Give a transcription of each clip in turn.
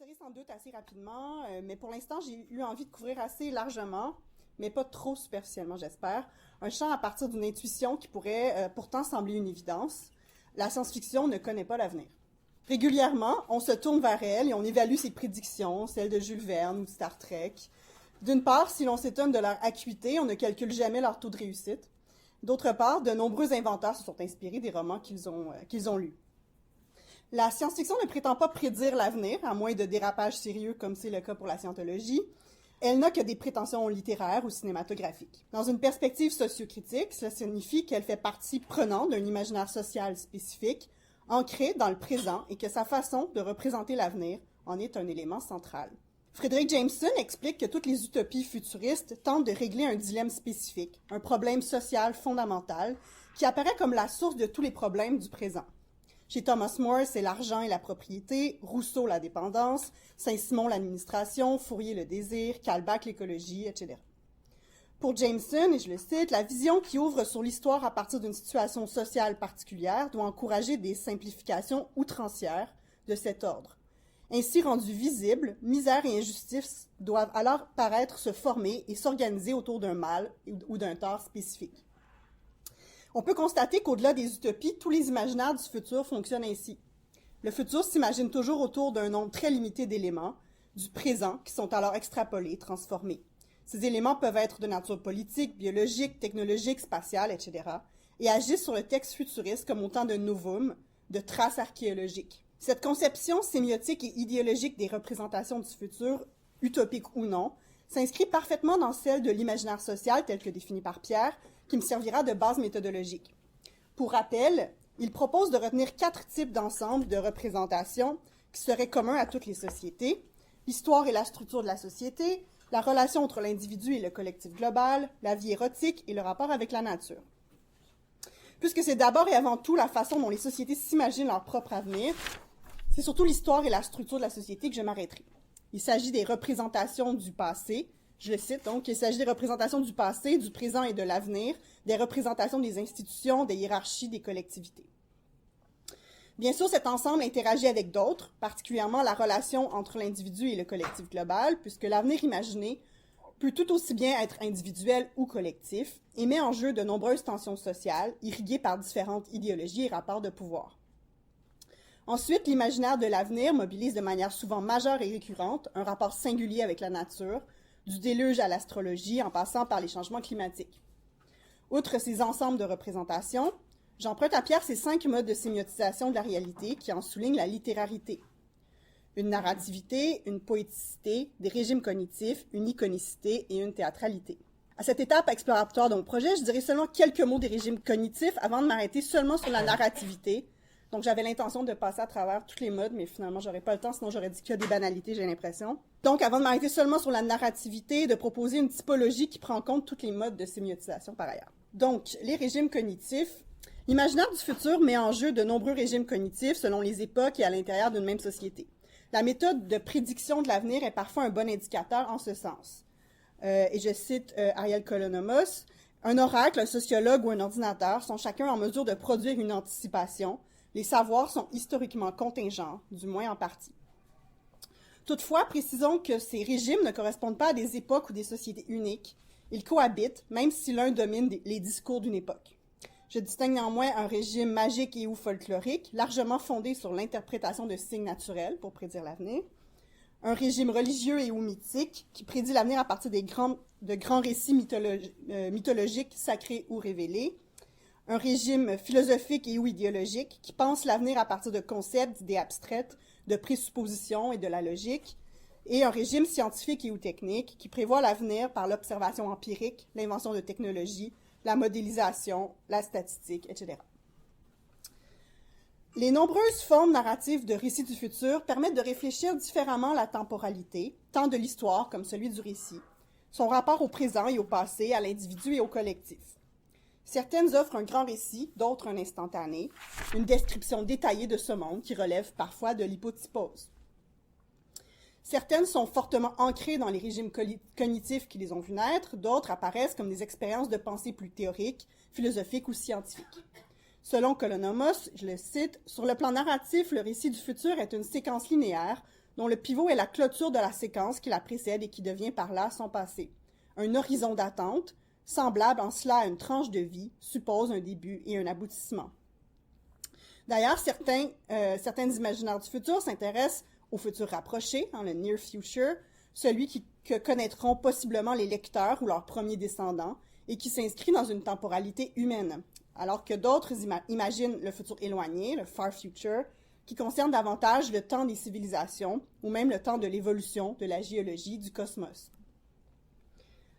saurez sans doute assez rapidement, mais pour l'instant, j'ai eu envie de couvrir assez largement, mais pas trop superficiellement, j'espère, un champ à partir d'une intuition qui pourrait pourtant sembler une évidence. La science-fiction ne connaît pas l'avenir. Régulièrement, on se tourne vers elle et on évalue ses prédictions, celles de Jules Verne ou de Star Trek. D'une part, si l'on s'étonne de leur acuité, on ne calcule jamais leur taux de réussite. D'autre part, de nombreux inventeurs se sont inspirés des romans qu'ils ont lus. La science-fiction ne prétend pas prédire l'avenir, à moins de dérapages sérieux comme c'est le cas pour la scientologie. Elle n'a que des prétentions littéraires ou cinématographiques. Dans une perspective sociocritique, cela signifie qu'elle fait partie prenante d'un imaginaire social spécifique, ancré dans le présent et que sa façon de représenter l'avenir en est un élément central. Fredric Jameson explique que toutes les utopies futuristes tentent de régler un dilemme spécifique, un problème social fondamental qui apparaît comme la source de tous les problèmes du présent. Chez Thomas More, c'est l'argent et la propriété, Rousseau la dépendance, Saint-Simon l'administration, Fourier le désir, Kahlbach l'écologie, etc. Pour Jameson, et je le cite, la vision qui ouvre sur l'histoire à partir d'une situation sociale particulière doit encourager des simplifications outrancières de cet ordre. Ainsi rendues visibles, misère et injustice doivent alors paraître se former et s'organiser autour d'un mal ou d'un tort spécifique. On peut constater qu'au-delà des utopies, tous les imaginaires du futur fonctionnent ainsi. Le futur s'imagine toujours autour d'un nombre très limité d'éléments, du présent, qui sont alors extrapolés, transformés. Ces éléments peuvent être de nature politique, biologique, technologique, spatiale, etc., et agissent sur le texte futuriste comme autant de novum, de traces archéologiques. Cette conception sémiotique et idéologique des représentations du futur, utopique ou non, s'inscrit parfaitement dans celle de l'imaginaire social tel que défini par Pierre, qui me servira de base méthodologique. Pour rappel, il propose de retenir 4 types d'ensembles de représentations qui seraient communs à toutes les sociétés: l'histoire et la structure de la société, la relation entre l'individu et le collectif global, la vie érotique et le rapport avec la nature. Puisque c'est d'abord et avant tout la façon dont les sociétés s'imaginent leur propre avenir, c'est surtout l'histoire et la structure de la société que je m'arrêterai. Il s'agit des représentations du passé. Je le cite donc, il s'agit des représentations du passé, du présent et de l'avenir, des représentations des institutions, des hiérarchies, des collectivités. Bien sûr, cet ensemble interagit avec d'autres, particulièrement la relation entre l'individu et le collectif global, puisque l'avenir imaginé peut tout aussi bien être individuel ou collectif, et met en jeu de nombreuses tensions sociales, irriguées par différentes idéologies et rapports de pouvoir. Ensuite, l'imaginaire de l'avenir mobilise de manière souvent majeure et récurrente un rapport singulier avec la nature, du déluge à l'astrologie en passant par les changements climatiques. Outre ces ensembles de représentations, j'emprunte à Pierre ces 5 modes de sémiotisation de la réalité qui en soulignent la littérarité. Une narrativité, une poéticité, des régimes cognitifs, une iconicité et une théâtralité. À cette étape exploratoire de mon projet, je dirais seulement quelques mots des régimes cognitifs avant de m'arrêter seulement sur la narrativité. Donc, j'avais l'intention de passer à travers tous les modes, mais finalement, j'aurais pas le temps, sinon j'aurais dit qu'il y a des banalités, j'ai l'impression. Donc, avant de m'arrêter seulement sur la narrativité, de proposer une typologie qui prend en compte tous les modes de sémiotisation par ailleurs. Donc, les régimes cognitifs. L'imaginaire du futur met en jeu de nombreux régimes cognitifs selon les époques et à l'intérieur d'une même société. La méthode de prédiction de l'avenir est parfois un bon indicateur en ce sens. Et je cite Ariel Kolonomos, « Un oracle, un sociologue ou un ordinateur sont chacun en mesure de produire une anticipation. Les savoirs sont historiquement contingents, du moins en partie. » Toutefois, précisons que ces régimes ne correspondent pas à des époques ou des sociétés uniques. Ils cohabitent, même si l'un domine les discours d'une époque. Je distingue néanmoins un régime magique et ou folklorique, largement fondé sur l'interprétation de signes naturels pour prédire l'avenir, un régime religieux et ou mythique qui prédit l'avenir à partir de grands récits mythologiques, sacrés ou révélés, un régime philosophique et ou idéologique qui pense l'avenir à partir de concepts, d'idées abstraites, de présuppositions et de la logique, et un régime scientifique et ou technique qui prévoit l'avenir par l'observation empirique, l'invention de technologies, la modélisation, la statistique, etc. Les nombreuses formes narratives de récits du futur permettent de réfléchir différemment la temporalité, tant de l'histoire comme celui du récit, son rapport au présent et au passé, à l'individu et au collectif. Certaines offrent un grand récit, d'autres un instantané, une description détaillée de ce monde qui relève parfois de l'hypotypose. Certaines sont fortement ancrées dans les régimes cognitifs qui les ont vus naître, d'autres apparaissent comme des expériences de pensée plus théoriques, philosophiques ou scientifiques. Selon Kolonomos, je le cite, « Sur le plan narratif, le récit du futur est une séquence linéaire dont le pivot est la clôture de la séquence qui la précède et qui devient par là son passé. Un horizon d'attente, semblable en cela à une tranche de vie, suppose un début et un aboutissement. D'ailleurs, certains imaginaires du futur s'intéressent au futur rapproché, le near future, celui que connaîtront possiblement les lecteurs ou leurs premiers descendants, et qui s'inscrit dans une temporalité humaine, alors que d'autres imaginent le futur éloigné, le far future, qui concerne davantage le temps des civilisations, ou même le temps de l'évolution de la géologie du cosmos.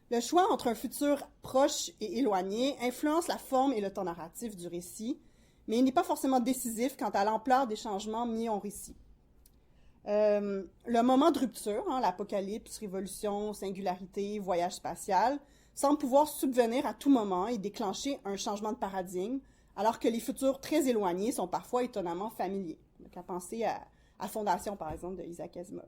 Le choix entre un futur proche et éloigné influence la forme et le temps narratif du récit, mais il n'est pas forcément décisif quant à l'ampleur des changements mis en récit. Le moment de rupture, l'apocalypse, révolution, singularité, voyage spatial, semble pouvoir subvenir à tout moment et déclencher un changement de paradigme, alors que les futurs très éloignés sont parfois étonnamment familiers. Donc, à penser à Fondation, par exemple, de Isaac Asimov.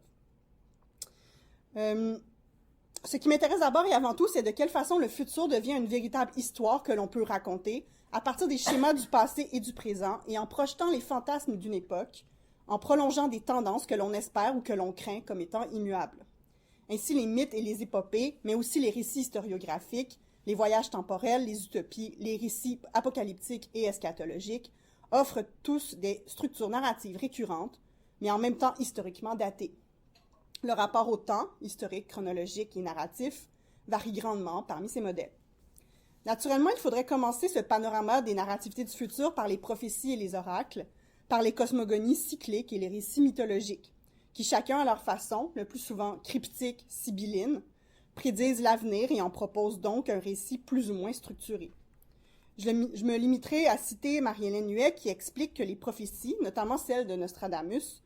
Ce qui m'intéresse d'abord et avant tout, c'est de quelle façon le futur devient une véritable histoire que l'on peut raconter à partir des schémas du passé et du présent et en projetant les fantasmes d'une époque, en prolongeant des tendances que l'on espère ou que l'on craint comme étant immuables. Ainsi, les mythes et les épopées, mais aussi les récits historiographiques, les voyages temporels, les utopies, les récits apocalyptiques et eschatologiques, offrent tous des structures narratives récurrentes, mais en même temps historiquement datées. Le rapport au temps, historique, chronologique et narratif, varie grandement parmi ces modèles. Naturellement, il faudrait commencer ce panorama des narrativités du futur par les prophéties et les oracles, par les cosmogonies cycliques et les récits mythologiques, qui chacun à leur façon, le plus souvent cryptiques, sibyllines, prédisent l'avenir et en proposent donc un récit plus ou moins structuré. Je me limiterai à citer Marie-Hélène Huet qui explique que les prophéties, notamment celles de Nostradamus,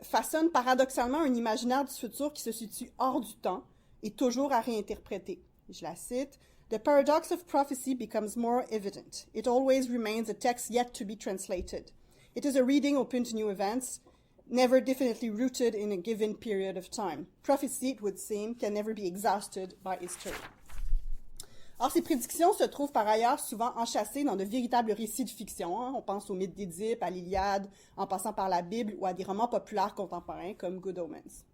façonnent paradoxalement un imaginaire du futur qui se situe hors du temps et toujours à réinterpréter. Je la cite. The paradox of prophecy becomes more evident. It always remains a text yet to be translated. It is a reading open to new events, never definitely rooted in a given period of time. Prophecy, it would seem, can never be exhausted by history. Or, ces prédictions se trouvent par ailleurs souvent enchâssées dans de véritables récits de fiction. On pense au mythe d'Édipe, à l'Iliade, en passant par la Bible ou à des romans populaires contemporains comme Good Omens.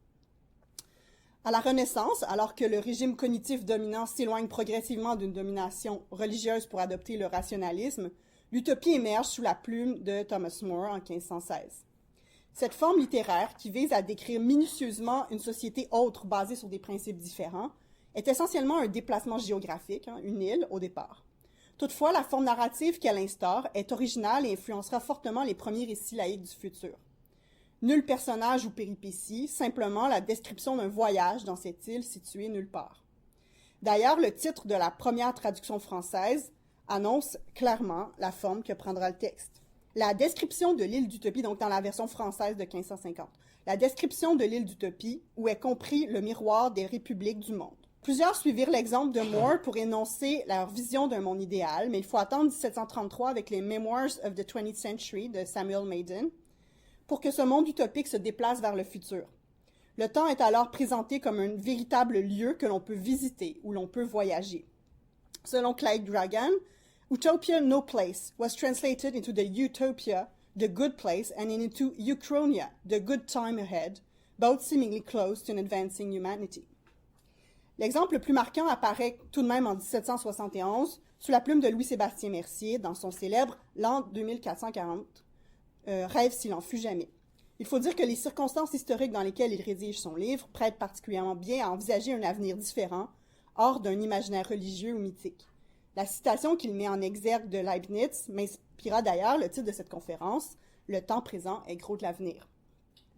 À la Renaissance, alors que le régime cognitif dominant s'éloigne progressivement d'une domination religieuse pour adopter le rationalisme, l'utopie émerge sous la plume de Thomas More en 1516. Cette forme littéraire, qui vise à décrire minutieusement une société autre basée sur des principes différents, est essentiellement un déplacement géographique, une île au départ. Toutefois, la forme narrative qu'elle instaure est originale et influencera fortement les premiers récits laïques du futur. Nul personnage ou péripétie, simplement la description d'un voyage dans cette île située nulle part. D'ailleurs, le titre de la première traduction française annonce clairement la forme que prendra le texte. La description de l'île d'Utopie, donc dans la version française de 1550, la description de l'île d'Utopie, où est compris le miroir des républiques du monde. Plusieurs suivirent l'exemple de More pour énoncer leur vision d'un monde idéal, mais il faut attendre 1733 avec les Memoirs of the 20th Century de Samuel Maiden pour que ce monde utopique se déplace vers le futur. Le temps est alors présenté comme un véritable lieu que l'on peut visiter, où l'on peut voyager. Selon Clyde Dragan, Utopia no place was translated into the Utopia, the good place, and into Uchronia, the good time ahead, both seemingly close to an advancing humanity. L'exemple le plus marquant apparaît tout de même en 1771 sous la plume de Louis-Sébastien Mercier dans son célèbre L'an 2440, Rêve s'il en fut jamais. Il faut dire que les circonstances historiques dans lesquelles il rédige son livre prêtent particulièrement bien à envisager un avenir différent, hors d'un imaginaire religieux ou mythique. La citation qu'il met en exergue de Leibniz m'inspira d'ailleurs le titre de cette conférence, « Le temps présent est gros de l'avenir ».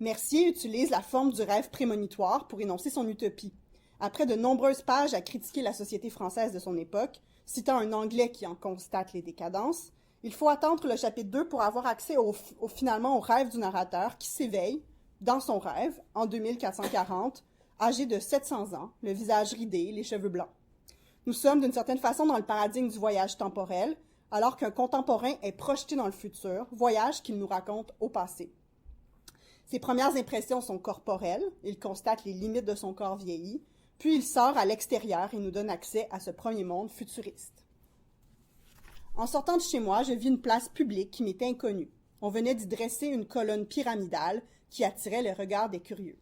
Mercier utilise la forme du rêve prémonitoire pour énoncer son utopie. Après de nombreuses pages à critiquer la société française de son époque, citant un Anglais qui en constate les décadences, il faut attendre le chapitre 2 pour avoir accès finalement au rêve du narrateur qui s'éveille, dans son rêve, en 2440, âgé de 700 ans, le visage ridé, les cheveux blancs. Nous sommes d'une certaine façon dans le paradigme du voyage temporel, alors qu'un contemporain est projeté dans le futur, voyage qu'il nous raconte au passé. Ses premières impressions sont corporelles, il constate les limites de son corps vieilli, puis il sort à l'extérieur et nous donne accès à ce premier monde futuriste. En sortant de chez moi, je vis une place publique qui m'était inconnue. On venait d'y dresser une colonne pyramidale qui attirait le regard des curieux.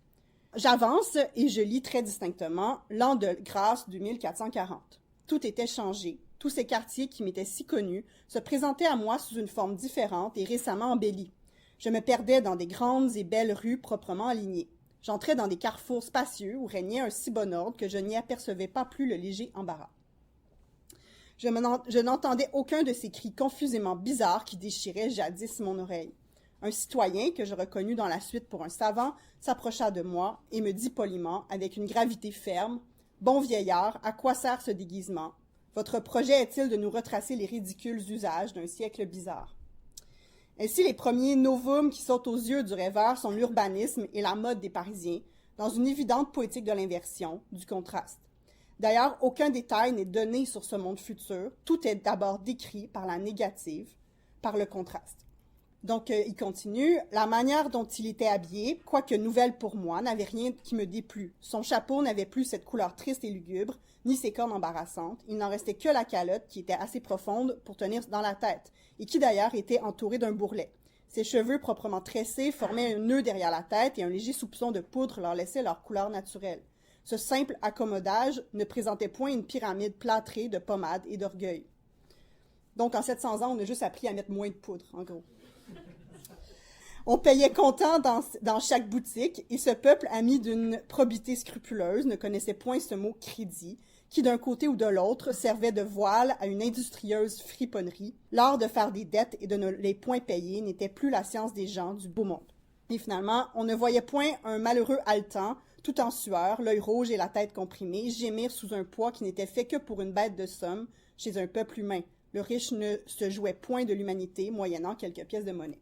J'avance et je lis très distinctement l'an de grâce du 1440. Tout était changé. Tous ces quartiers qui m'étaient si connus se présentaient à moi sous une forme différente et récemment embellie. Je me perdais dans des grandes et belles rues proprement alignées. J'entrais dans des carrefours spacieux où régnait un si bon ordre que je n'y apercevais pas plus le léger embarras. Je n'entendais aucun de ces cris confusément bizarres qui déchiraient jadis mon oreille. Un citoyen, que je reconnus dans la suite pour un savant, s'approcha de moi et me dit poliment, avec une gravité ferme, « Bon vieillard, à quoi sert ce déguisement? Votre projet est-il de nous retracer les ridicules usages d'un siècle bizarre? » Ainsi, les premiers novums qui sautent aux yeux du rêveur sont l'urbanisme et la mode des Parisiens, dans une évidente poétique de l'inversion, du contraste. D'ailleurs, aucun détail n'est donné sur ce monde futur, tout est d'abord décrit par la négative, par le contraste. Donc, il continue. La manière dont il était habillé, quoique nouvelle pour moi, n'avait rien qui me déplut. Son chapeau n'avait plus cette couleur triste et lugubre, ni ses cornes embarrassantes. Il n'en restait que la calotte, qui était assez profonde pour tenir dans la tête, et qui d'ailleurs était entourée d'un bourrelet. Ses cheveux proprement tressés formaient un nœud derrière la tête, et un léger soupçon de poudre leur laissait leur couleur naturelle. Ce simple accommodage ne présentait point une pyramide plâtrée de pommade et d'orgueil. Donc, en 700 ans, on a juste appris à mettre moins de poudre, en gros. On payait comptant dans chaque boutique, et ce peuple, ami d'une probité scrupuleuse, ne connaissait point ce mot « crédit », qui d'un côté ou de l'autre servait de voile à une industrieuse friponnerie. L'art de faire des dettes et de ne les point payer n'était plus la science des gens du beau monde. Et finalement, on ne voyait point un malheureux haletant, tout en sueur, l'œil rouge et la tête comprimée, gémir sous un poids qui n'était fait que pour une bête de somme chez un peuple humain. Le riche ne se jouait point de l'humanité, moyennant quelques pièces de monnaie.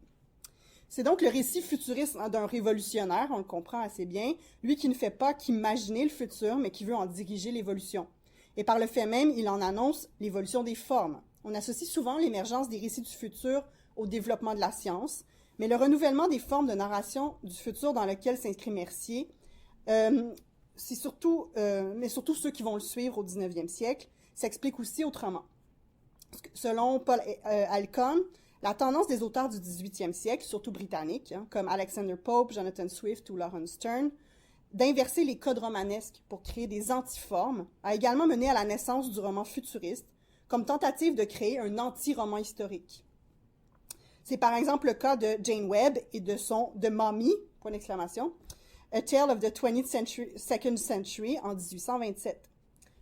C'est donc le récit futuriste d'un révolutionnaire, on le comprend assez bien, lui qui ne fait pas qu'imaginer le futur, mais qui veut en diriger l'évolution. Et par le fait même, il en annonce l'évolution des formes. On associe souvent l'émergence des récits du futur au développement de la science, mais le renouvellement des formes de narration du futur dans lequel s'inscrit Mercier, c'est surtout ceux qui vont le suivre au 19e siècle, s'explique aussi autrement. Selon Paul Alcon, la tendance des auteurs du 18e siècle, surtout britanniques, comme Alexander Pope, Jonathan Swift ou Lawrence Sterne, d'inverser les codes romanesques pour créer des antiformes, a également mené à la naissance du roman futuriste, comme tentative de créer un anti-roman historique. C'est par exemple le cas de Jane Webb et de son « The Mummy », point d'exclamation, A Tale of the 22nd Century en 1827.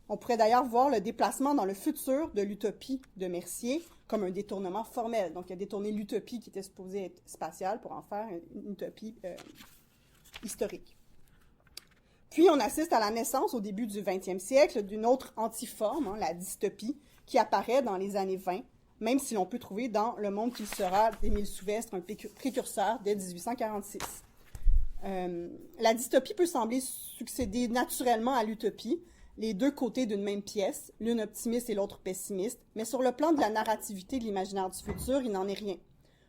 On pourrait d'ailleurs voir le déplacement dans le futur de l'utopie de Mercier comme un détournement formel. Donc, il a détourné l'utopie qui était supposée être spatiale pour en faire une utopie historique. Puis, on assiste à la naissance, au début du 20e siècle, d'une autre antiforme, la dystopie, qui apparaît dans les années 20, même si l'on peut trouver dans Le monde qu'il sera d'Émile Souvestre un précurseur dès 1846. La dystopie peut sembler succéder naturellement à l'utopie, les deux côtés d'une même pièce, l'une optimiste et l'autre pessimiste, mais sur le plan de la narrativité de l'imaginaire du futur, il n'en est rien.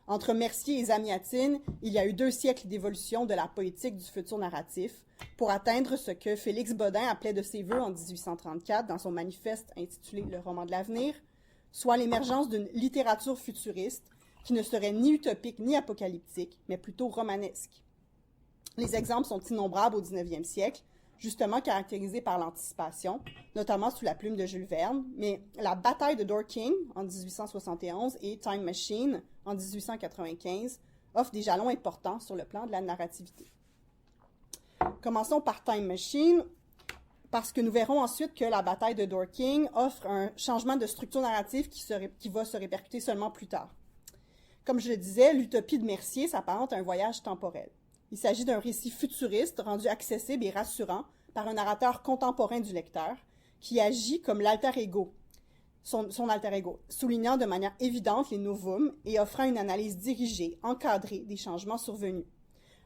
Entre Mercier et Zamiatine, il y a eu 2 siècles d'évolution de la poétique du futur narratif pour atteindre ce que Félix Bodin appelait de ses vœux en 1834 dans son manifeste intitulé « Le roman de l'avenir », soit l'émergence d'une littérature futuriste qui ne serait ni utopique ni apocalyptique, mais plutôt romanesque. Les exemples sont innombrables au 19e siècle, justement caractérisés par l'anticipation, notamment sous la plume de Jules Verne, mais La bataille de Dorking en 1871 et Time Machine en 1895 offrent des jalons importants sur le plan de la narrativité. Commençons par Time Machine, parce que nous verrons ensuite que la bataille de Dorking offre un changement de structure narrative qui va se répercuter seulement plus tard. Comme je le disais, l'utopie de Mercier s'apparente à un voyage temporel. Il s'agit d'un récit futuriste rendu accessible et rassurant par un narrateur contemporain du lecteur qui agit comme l'alter ego, son alter ego, soulignant de manière évidente les novums et offrant une analyse dirigée, encadrée des changements survenus.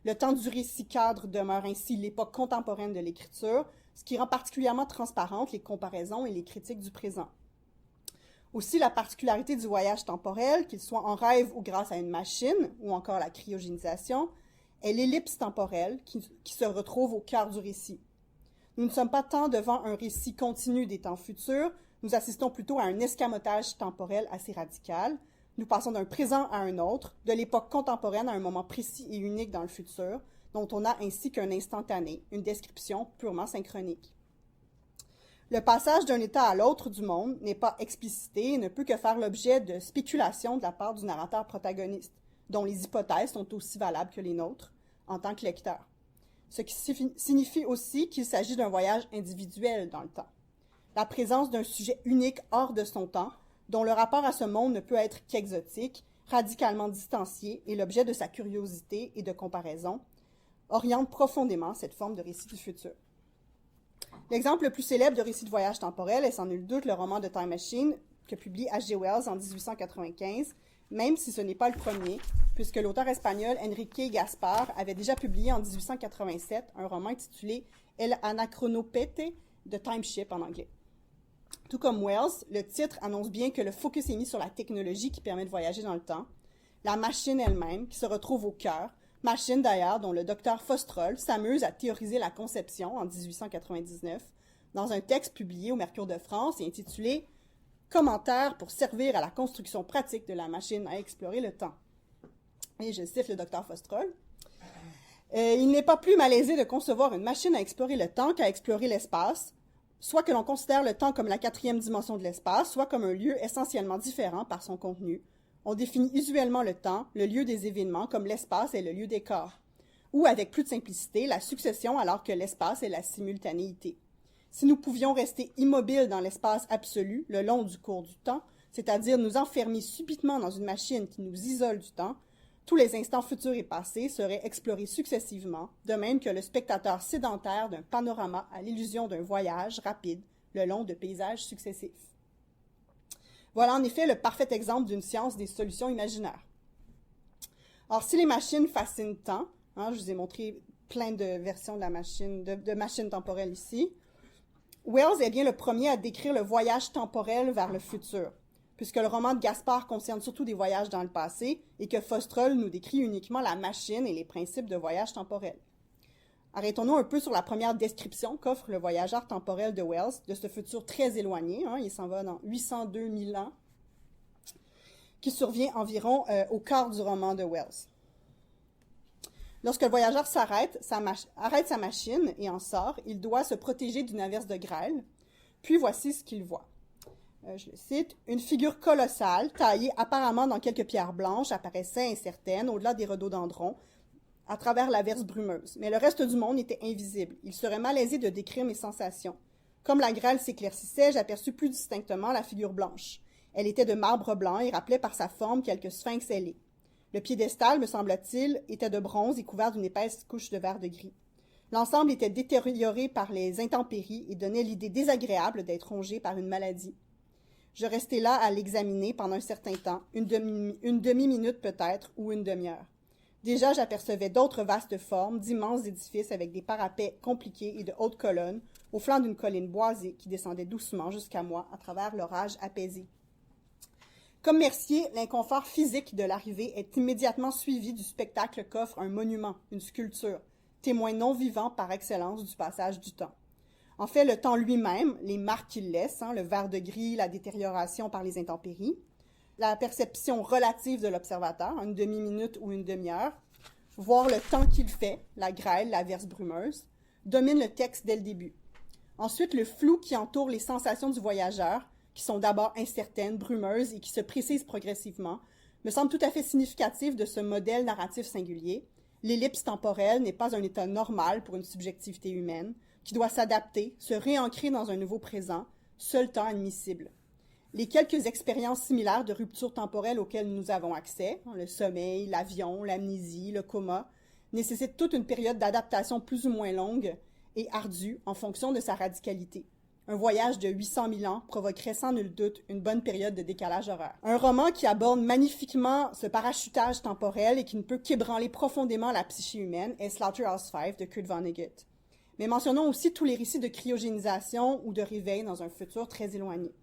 Le temps du récit cadre demeure ainsi l'époque contemporaine de l'écriture, ce qui rend particulièrement transparentes les comparaisons et les critiques du présent. Aussi, la particularité du voyage temporel, qu'il soit en rêve ou grâce à une machine, ou encore la cryogénisation, est l'ellipse temporelle qui se retrouve au cœur du récit. Nous ne sommes pas tant devant un récit continu des temps futurs, nous assistons plutôt à un escamotage temporel assez radical. Nous passons d'un présent à un autre, de l'époque contemporaine à un moment précis et unique dans le futur, dont on a ainsi qu'un instantané, une description purement synchronique. Le passage d'un état à l'autre du monde n'est pas explicité et ne peut que faire l'objet de spéculations de la part du narrateur protagoniste, dont les hypothèses sont aussi valables que les nôtres, en tant que lecteur. Ce qui signifie aussi qu'il s'agit d'un voyage individuel dans le temps. La présence d'un sujet unique hors de son temps, dont le rapport à ce monde ne peut être qu'exotique, radicalement distancié et l'objet de sa curiosité et de comparaison, oriente profondément cette forme de récit du futur. L'exemple le plus célèbre de récit de voyage temporel est sans nul doute le roman de Time Machine que publie H.G. Wells en 1895, même si ce n'est pas le premier, puisque l'auteur espagnol Enrique Gaspar avait déjà publié en 1887 un roman intitulé El Anacronopete de Time Ship en anglais. Tout comme Wells, le titre annonce bien que le focus est mis sur la technologie qui permet de voyager dans le temps, la machine elle-même qui se retrouve au cœur, machine d'ailleurs dont le docteur Fostroll s'amuse à théoriser la conception en 1899 dans un texte publié au Mercure de France et intitulé « Commentaire pour servir à la construction pratique de la machine à explorer le temps ». Et je cite le docteur Fostroll. Il n'est pas plus malaisé de concevoir une machine à explorer le temps qu'à explorer l'espace, soit que l'on considère le temps comme la quatrième dimension de l'espace, soit comme un lieu essentiellement différent par son contenu. On définit usuellement le temps, le lieu des événements, comme l'espace est le lieu des corps, ou avec plus de simplicité, la succession alors que l'espace est la simultanéité. Si nous pouvions rester immobiles dans l'espace absolu le long du cours du temps, c'est-à-dire nous enfermer subitement dans une machine qui nous isole du temps, tous les instants futurs et passés seraient explorés successivement, de même que le spectateur sédentaire d'un panorama à l'illusion d'un voyage rapide le long de paysages successifs. Voilà en effet le parfait exemple d'une science des solutions imaginaires. Or, si les machines fascinent tant, je vous ai montré plein de versions de la machine, de machines temporelles ici, Wells est bien le premier à décrire le voyage temporel vers le futur, puisque le roman de Gaspard concerne surtout des voyages dans le passé et que Fostroll nous décrit uniquement la machine et les principes de voyage temporel. Arrêtons-nous un peu sur la première description qu'offre le voyageur temporel de Wells de ce futur très éloigné, il s'en va dans 802 000 ans, qui survient environ au quart du roman de Wells. Lorsque le voyageur arrête sa machine et en sort, il doit se protéger d'une averse de grêle, puis voici ce qu'il voit. Je le cite, « Une figure colossale, taillée apparemment dans quelques pierres blanches, apparaissait incertaine au-delà des rhododendrons, à travers l'averse brumeuse. Mais le reste du monde était invisible. Il serait malaisé de décrire mes sensations. Comme la grêle s'éclaircissait, j'aperçus plus distinctement la figure blanche. Elle était de marbre blanc et rappelait par sa forme quelques sphinx ailés. Le piédestal, me semble-t-il, était de bronze et couvert d'une épaisse couche de verre de gris. L'ensemble était détérioré par les intempéries et donnait l'idée désagréable d'être rongé par une maladie. Je restai là à l'examiner pendant un certain temps, une demi-minute peut-être, ou une demi-heure. Déjà, j'apercevais d'autres vastes formes, d'immenses édifices avec des parapets compliqués et de hautes colonnes, au flanc d'une colline boisée qui descendait doucement jusqu'à moi à travers l'orage apaisé. Comme Mercier, l'inconfort physique de l'arrivée est immédiatement suivi du spectacle qu'offre un monument, une sculpture, témoin non vivant par excellence du passage du temps. En fait, le temps lui-même, les marques qu'il laisse, le verre de gris, la détérioration par les intempéries, la perception relative de l'observateur, une demi-minute ou une demi-heure, voir le temps qu'il fait, la grêle, l'averse brumeuse, domine le texte dès le début. Ensuite, le flou qui entoure les sensations du voyageur, qui sont d'abord incertaines, brumeuses et qui se précisent progressivement, me semble tout à fait significatif de ce modèle narratif singulier. L'ellipse temporelle n'est pas un état normal pour une subjectivité humaine, qui doit s'adapter, se réancrer dans un nouveau présent, seul temps admissible. Les quelques expériences similaires de rupture temporelle auxquelles nous avons accès, le sommeil, l'avion, l'amnésie, le coma, nécessitent toute une période d'adaptation plus ou moins longue et ardue en fonction de sa radicalité. Un voyage de 800 000 ans provoquerait sans nul doute une bonne période de décalage horaire. Un roman qui aborde magnifiquement ce parachutage temporel et qui ne peut qu'ébranler profondément la psyché humaine est Slaughterhouse 5 de Kurt Vonnegut. Mais mentionnons aussi tous les récits de cryogénisation ou de réveil dans un futur très éloigné.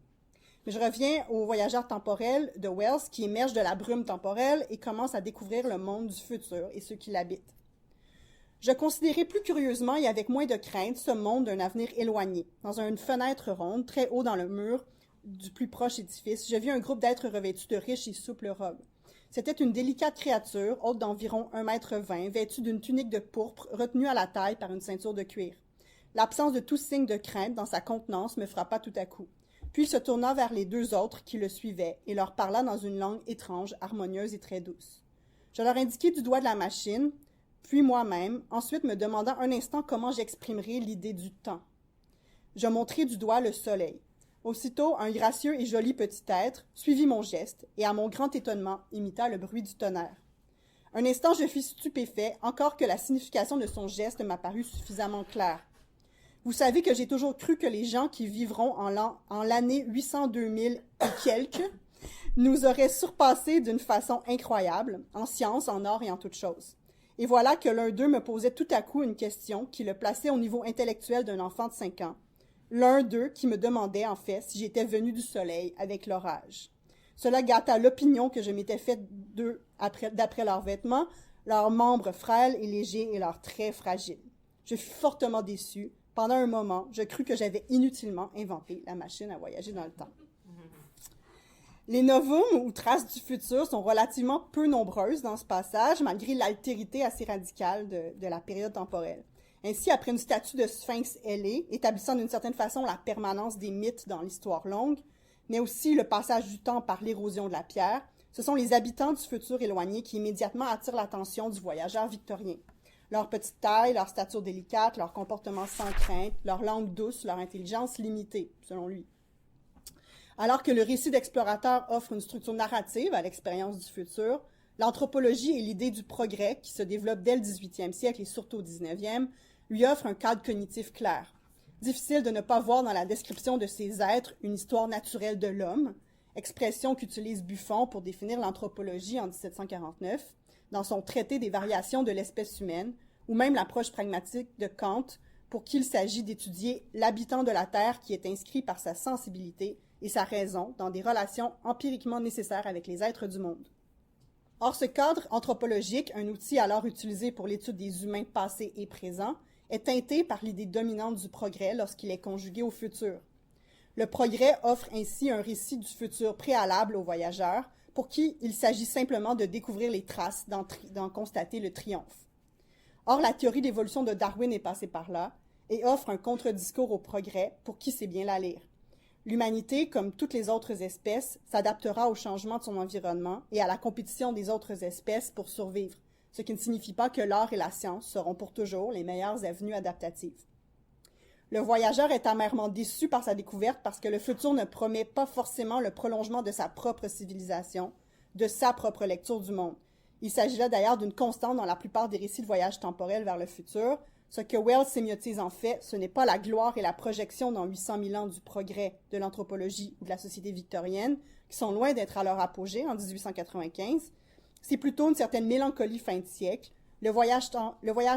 Mais je reviens au voyageur temporel de Wells qui émerge de la brume temporelle et commence à découvrir le monde du futur et ceux qui l'habitent. Je considérais plus curieusement et avec moins de crainte ce monde d'un avenir éloigné. Dans une fenêtre ronde, très haut dans le mur du plus proche édifice, je vis un groupe d'êtres revêtus de riches et souples robes. C'était une délicate créature, haute d'environ 1,20 m, vêtue d'une tunique de pourpre, retenue à la taille par une ceinture de cuir. L'absence de tout signe de crainte dans sa contenance me frappa tout à coup. Puis il se tourna vers les deux autres qui le suivaient et leur parla dans une langue étrange, harmonieuse et très douce. Je leur indiquai du doigt de la machine, puis moi-même, ensuite me demandant un instant comment j'exprimerais l'idée du temps. Je montrai du doigt le soleil. Aussitôt, un gracieux et joli petit être suivit mon geste et, à mon grand étonnement, imita le bruit du tonnerre. Un instant, je fus stupéfait, encore que la signification de son geste m'apparut suffisamment claire. Vous savez que j'ai toujours cru que les gens qui vivront en l'année 802 000 et quelques nous auraient surpassés d'une façon incroyable, en sciences, en art et en toutes choses. Et voilà que l'un d'eux me posait tout à coup une question qui le plaçait au niveau intellectuel d'un enfant de 5 ans. L'un d'eux qui me demandait, en fait, si j'étais venu du soleil avec l'orage. Cela gâta l'opinion que je m'étais faite d'eux d'après leurs vêtements, leurs membres frêles et légers et leurs traits fragiles. Je fus fortement déçu. Pendant un moment, je crus que j'avais inutilement inventé la machine à voyager dans le temps. Les novums ou traces du futur sont relativement peu nombreuses dans ce passage, malgré l'altérité assez radicale de la période temporelle. Ainsi, après une statue de Sphinx ailé, établissant d'une certaine façon la permanence des mythes dans l'histoire longue, mais aussi le passage du temps par l'érosion de la pierre, ce sont les habitants du futur éloigné qui immédiatement attirent l'attention du voyageur victorien. Leur petite taille, leur stature délicate, leur comportement sans crainte, leur langue douce, leur intelligence limitée, selon lui. Alors que le récit d'explorateur offre une structure narrative à l'expérience du futur, l'anthropologie et l'idée du progrès, qui se développe dès le 18e siècle et surtout au 19e, lui offrent un cadre cognitif clair. Difficile de ne pas voir dans la description de ces êtres une histoire naturelle de l'homme, expression qu'utilise Buffon pour définir l'anthropologie en 1749, dans son traité des variations de l'espèce humaine, ou même l'approche pragmatique de Kant, pour qui il s'agit d'étudier l'habitant de la Terre qui est inscrit par sa sensibilité et sa raison dans des relations empiriquement nécessaires avec les êtres du monde. Or, ce cadre anthropologique, un outil alors utilisé pour l'étude des humains passés et présents, est teinté par l'idée dominante du progrès lorsqu'il est conjugué au futur. Le progrès offre ainsi un récit du futur préalable aux voyageurs, pour qui il s'agit simplement de découvrir les traces, d'en constater le triomphe. Or, la théorie d'évolution de Darwin est passée par là et offre un contre-discours au progrès pour qui sait bien la lire. L'humanité, comme toutes les autres espèces, s'adaptera au changement de son environnement et à la compétition des autres espèces pour survivre, ce qui ne signifie pas que l'art et la science seront pour toujours les meilleures avenues adaptatives. Le voyageur est amèrement déçu par sa découverte parce que le futur ne promet pas forcément le prolongement de sa propre civilisation, de sa propre lecture du monde. Il s'agit là d'ailleurs d'une constante dans la plupart des récits de voyage temporel vers le futur. Ce que Wells sémiotise en fait, ce n'est pas la gloire et la projection dans 800 000 ans du progrès de l'anthropologie ou de la société victorienne, qui sont loin d'être à leur apogée en 1895. C'est plutôt une certaine mélancolie fin de siècle. Le voyage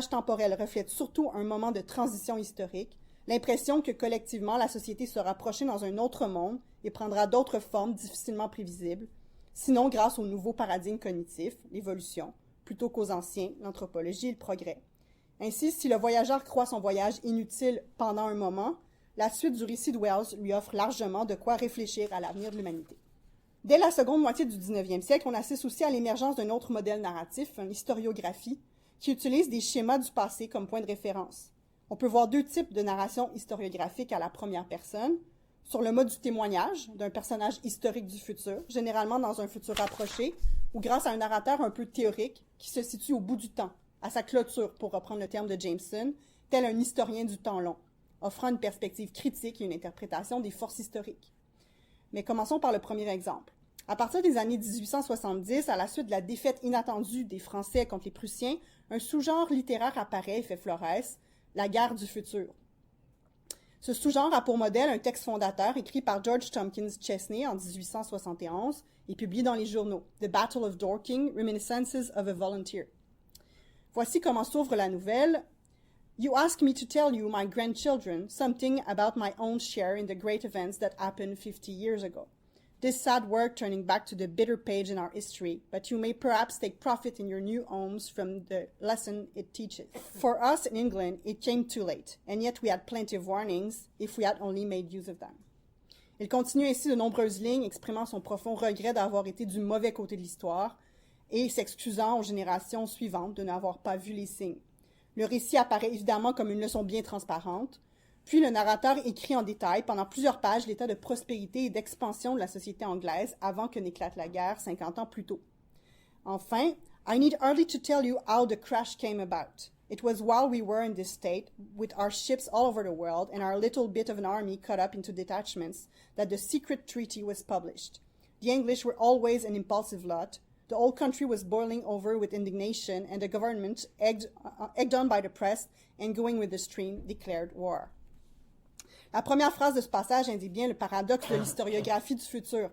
temporel reflète surtout un moment de transition historique, l'impression que collectivement la société se rapprochait dans un autre monde et prendra d'autres formes difficilement prévisibles, sinon grâce aux nouveaux paradigmes cognitifs, l'évolution, plutôt qu'aux anciens, l'anthropologie et le progrès. Ainsi, si le voyageur croit son voyage inutile pendant un moment, la suite du récit de Wells lui offre largement de quoi réfléchir à l'avenir de l'humanité. Dès la seconde moitié du 19e siècle, on assiste aussi à l'émergence d'un autre modèle narratif, l'historiographie, qui utilise des schémas du passé comme point de référence. On peut voir deux types de narration historiographique à la première personne, sur le mode du témoignage d'un personnage historique du futur, généralement dans un futur rapproché, ou grâce à un narrateur un peu théorique qui se situe au bout du temps, à sa clôture, pour reprendre le terme de Jameson, tel un historien du temps long, offrant une perspective critique et une interprétation des forces historiques. Mais commençons par le premier exemple. À partir des années 1870, à la suite de la défaite inattendue des Français contre les Prussiens, un sous-genre littéraire apparaît et fait florès, la guerre du futur. Ce sous-genre a pour modèle un texte fondateur écrit par George Tompkins Chesney en 1871 et publié dans les journaux, The Battle of Dorking, Reminiscences of a Volunteer. Voici comment s'ouvre la nouvelle. You ask me to tell you, my grandchildren, something about my own share in the great events that happened 50 years ago. This sad work turning back to the bitter page in our history, but you may perhaps take profit in your new homes from the lesson it teaches. For us in England, it came too late, and yet we had plenty of warnings if we had only made use of them. Il continue ainsi de nombreuses lignes exprimant son profond regret d'avoir été du mauvais côté de l'histoire, et s'excusant aux générations suivantes de n'avoir pas vu les signes. Le récit apparaît évidemment comme une leçon bien transparente, puis le narrateur écrit en détail pendant plusieurs pages l'état de prospérité et d'expansion de la société anglaise avant que n'éclate la guerre 50 ans plus tôt. Enfin, I need hardly to tell you how the crash came about. It was while we were in this state, with our ships all over the world and our little bit of an army cut up into detachments, that the secret treaty was published. The English were always an impulsive lot. The whole country was boiling over with indignation, and the government, egged on by the press and going with the stream, declared war. La première phrase de ce passage indique bien le paradoxe de l'historiographie du futur.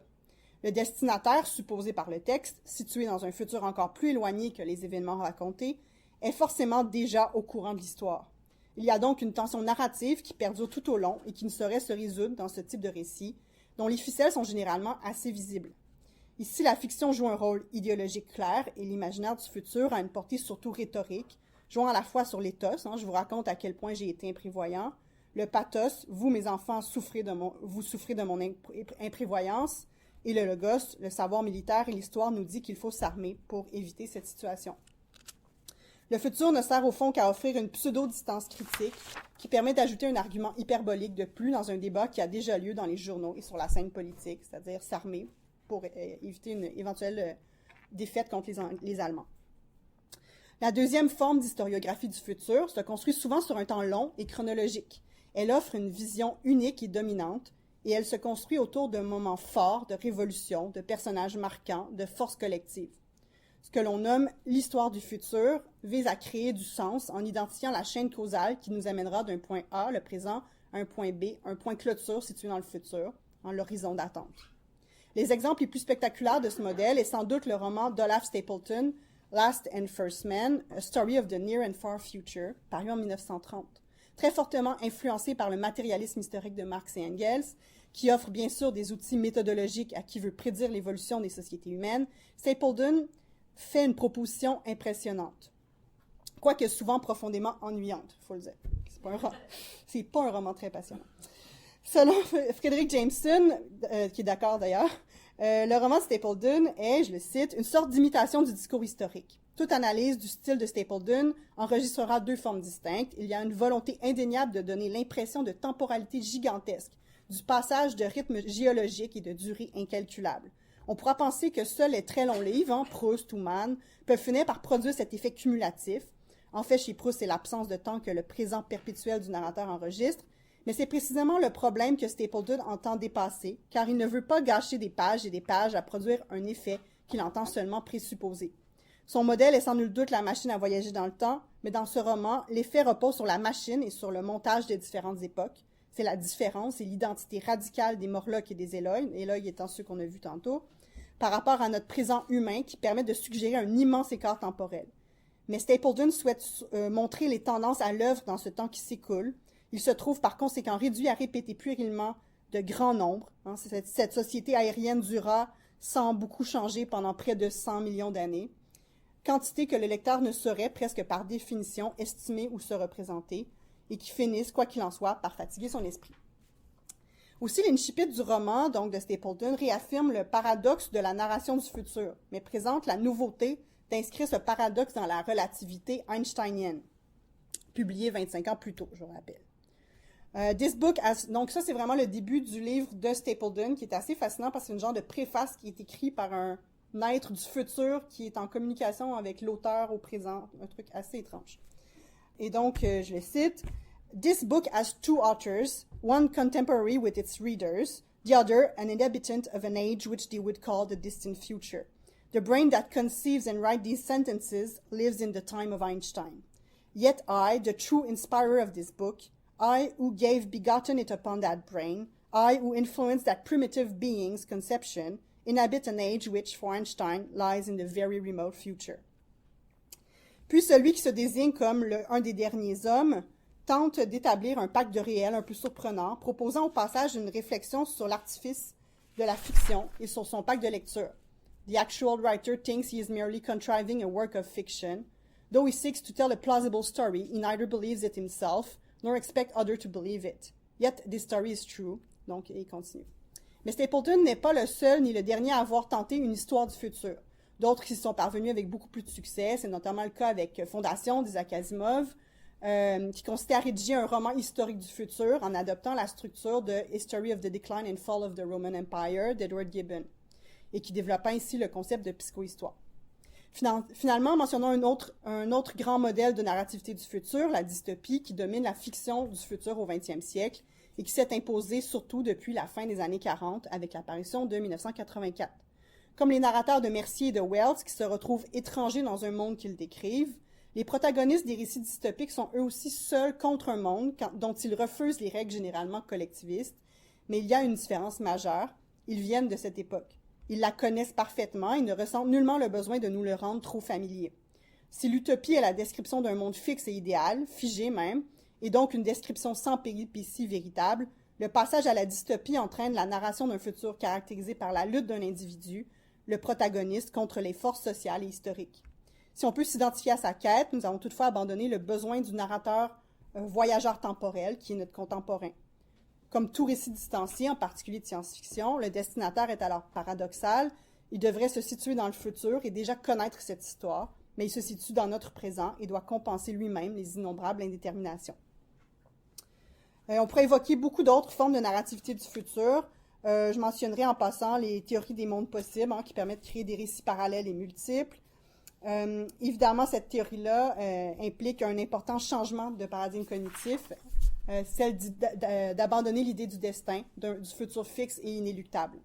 Le destinataire, supposé par le texte, situé dans un futur encore plus éloigné que les événements racontés, est forcément déjà au courant de l'histoire. Il y a donc une tension narrative qui perdure tout au long et qui ne saurait se résoudre dans ce type de récit, dont les ficelles sont généralement assez visibles. Ici, la fiction joue un rôle idéologique clair et l'imaginaire du futur a une portée surtout rhétorique, jouant à la fois sur l'éthos, je vous raconte à quel point j'ai été imprévoyant, le pathos, vous mes enfants vous souffrez de mon imprévoyance, et le logos, le savoir militaire et l'histoire nous dit qu'il faut s'armer pour éviter cette situation. Le futur ne sert au fond qu'à offrir une pseudo-distance critique qui permet d'ajouter un argument hyperbolique de plus dans un débat qui a déjà lieu dans les journaux et sur la scène politique, c'est-à-dire s'armer pour éviter une éventuelle défaite contre les Allemands. La deuxième forme d'historiographie du futur se construit souvent sur un temps long et chronologique. Elle offre une vision unique et dominante, et elle se construit autour d'un moment fort de révolution, de personnages marquants, de force collective. Ce que l'on nomme l'histoire du futur vise à créer du sens en identifiant la chaîne causale qui nous amènera d'un point A, le présent, à un point B, un point clôture situé dans le futur, en l'horizon d'attente. Les exemples les plus spectaculaires de ce modèle est sans doute le roman d'Olaf Stapleton, Last and First Man, A Story of the Near and Far Future, paru en 1930. Très fortement influencé par le matérialisme historique de Marx et Engels, qui offre bien sûr des outils méthodologiques à qui veut prédire l'évolution des sociétés humaines, Stapleton fait une proposition impressionnante, quoique souvent profondément ennuyante, il faut le dire. C'est pas un roman très passionnant. Selon Frederick Jameson, qui est d'accord d'ailleurs, le roman de Stapleton est, je le cite, une sorte d'imitation du discours historique. Toute analyse du style de Stapleton enregistrera deux formes distinctes. Il y a une volonté indéniable de donner l'impression de temporalité gigantesque, du passage de rythme géologique et de durée incalculable. On pourra penser que seuls les très longs livres, Proust ou Mann, peuvent finir par produire cet effet cumulatif. En fait, chez Proust, c'est l'absence de temps que le présent perpétuel du narrateur enregistre, mais c'est précisément le problème que Stapleton entend dépasser, car il ne veut pas gâcher des pages et des pages à produire un effet qu'il entend seulement présupposer. Son modèle est sans nul doute la machine à voyager dans le temps, mais dans ce roman, l'effet repose sur la machine et sur le montage des différentes époques. C'est la différence et l'identité radicale des Morlocks et des Eloy étant ceux qu'on a vus tantôt, par rapport à notre présent humain qui permet de suggérer un immense écart temporel. Mais Stapleton souhaite montrer les tendances à l'œuvre dans ce temps qui s'écoule. Il se trouve par conséquent réduit à répéter puérilement de grands nombres. Cette société aérienne dura sans beaucoup changer pendant près de 100 millions d'années. Quantité que le lecteur ne saurait, presque par définition, estimer ou se représenter, et qui finissent, quoi qu'il en soit, par fatiguer son esprit. Aussi, l'incipit du roman, donc de Stapleton, réaffirme le paradoxe de la narration du futur, mais présente la nouveauté d'inscrire ce paradoxe dans la relativité einsteinienne, publiée 25 ans plus tôt, je vous rappelle. Donc ça, c'est vraiment le début du livre de Stapleton, qui est assez fascinant parce que c'est une genre de préface qui est écrit par un être du futur qui est en communication avec l'auteur au présent, un truc assez étrange. Et donc, je le cite, « This book has two authors, one contemporary with its readers, the other an inhabitant of an age which they would call the distant future. The brain that conceives and writes these sentences lives in the time of Einstein. Yet I, the true inspirer of this book, I who gave begotten it upon that brain, I who influenced that primitive being's conception, inhabit an age which, for Einstein, lies in the very remote future. » Puis celui qui se désigne comme un des derniers hommes tente d'établir un pacte de réel un peu surprenant, proposant au passage une réflexion sur l'artifice de la fiction et sur son pacte de lecture. The actual writer thinks he is merely contriving a work of fiction. Though he seeks to tell a plausible story, he neither believes it himself, nor expects others to believe it. Yet this story is true. Donc, il continue. Mais Stapleton n'est pas le seul ni le dernier à avoir tenté une histoire du futur. D'autres qui sont parvenus avec beaucoup plus de succès. C'est notamment le cas avec Fondation d'Isaac Asimov, qui consistait à rédiger un roman historique du futur en adoptant la structure de History of the Decline and Fall of the Roman Empire d'Edward Gibbon, et qui développa ainsi le concept de psychohistoire. Finalement, mentionnons un autre grand modèle de narrativité du futur, la dystopie, qui domine la fiction du futur au 20e siècle et qui s'est imposée surtout depuis la fin des années 40 avec l'apparition de 1984. Comme les narrateurs de Mercier et de Wells qui se retrouvent étrangers dans un monde qu'ils décrivent, les protagonistes des récits dystopiques sont eux aussi seuls contre un monde dont ils refusent les règles généralement collectivistes, mais il y a une différence majeure, ils viennent de cette époque. Ils la connaissent parfaitement et ne ressentent nullement le besoin de nous le rendre trop familier. Si l'utopie est la description d'un monde fixe et idéal, figé même, et donc une description sans péripéties véritable, le passage à la dystopie entraîne la narration d'un futur caractérisé par la lutte d'un individu, le protagoniste, contre les forces sociales et historiques. Si on peut s'identifier à sa quête, nous avons toutefois abandonné le besoin du narrateur voyageur temporel, qui est notre contemporain. Comme tout récit distancié, en particulier de science-fiction, le destinataire est alors paradoxal. Il devrait se situer dans le futur et déjà connaître cette histoire, mais il se situe dans notre présent et doit compenser lui-même les innombrables indéterminations. On pourrait évoquer beaucoup d'autres formes de narrativité du futur. Je mentionnerai en passant les théories des mondes possibles, qui permettent de créer des récits parallèles et multiples. Évidemment, cette théorie-là implique un important changement de paradigme cognitif, celle d'abandonner l'idée du destin, du futur fixe et inéluctable.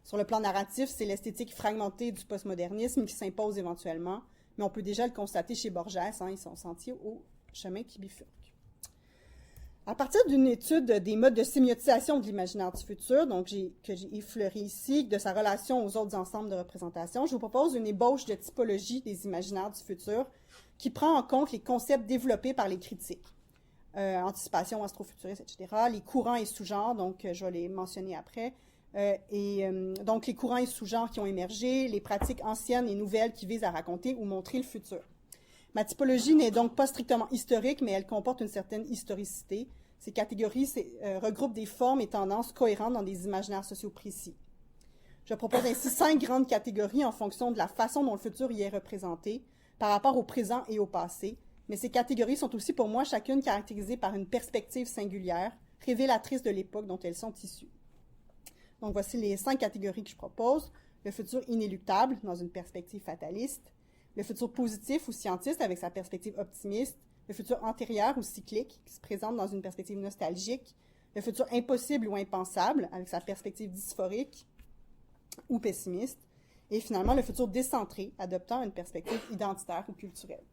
Sur le plan narratif, c'est l'esthétique fragmentée du postmodernisme qui s'impose éventuellement, mais on peut déjà le constater chez Borges, ils sont sentiers au chemin qui bifurque. À partir d'une étude des modes de sémiotisation de l'imaginaire du futur, que j'ai effleuré ici, de sa relation aux autres ensembles de représentations, je vous propose une ébauche de typologie des imaginaires du futur qui prend en compte les concepts développés par les critiques. Anticipation, astrofuturiste, etc., les courants et sous-genres, donc je vais les mentionner après, donc les courants et sous-genres qui ont émergé, les pratiques anciennes et nouvelles qui visent à raconter ou montrer le futur. Ma typologie n'est donc pas strictement historique, mais elle comporte une certaine historicité. Ces catégories regroupent des formes et tendances cohérentes dans des imaginaires sociaux précis. Je propose ainsi 5 grandes catégories en fonction de la façon dont le futur y est représenté par rapport au présent et au passé, mais ces catégories sont aussi pour moi chacune caractérisées par une perspective singulière, révélatrice de l'époque dont elles sont issues. Donc voici les 5 catégories que je propose. Le futur inéluctable, dans une perspective fataliste. Le futur positif ou scientiste, avec sa perspective optimiste. Le futur antérieur ou cyclique, qui se présente dans une perspective nostalgique. Le futur impossible ou impensable, avec sa perspective dysphorique ou pessimiste. Et finalement, le futur décentré, adoptant une perspective identitaire ou culturelle.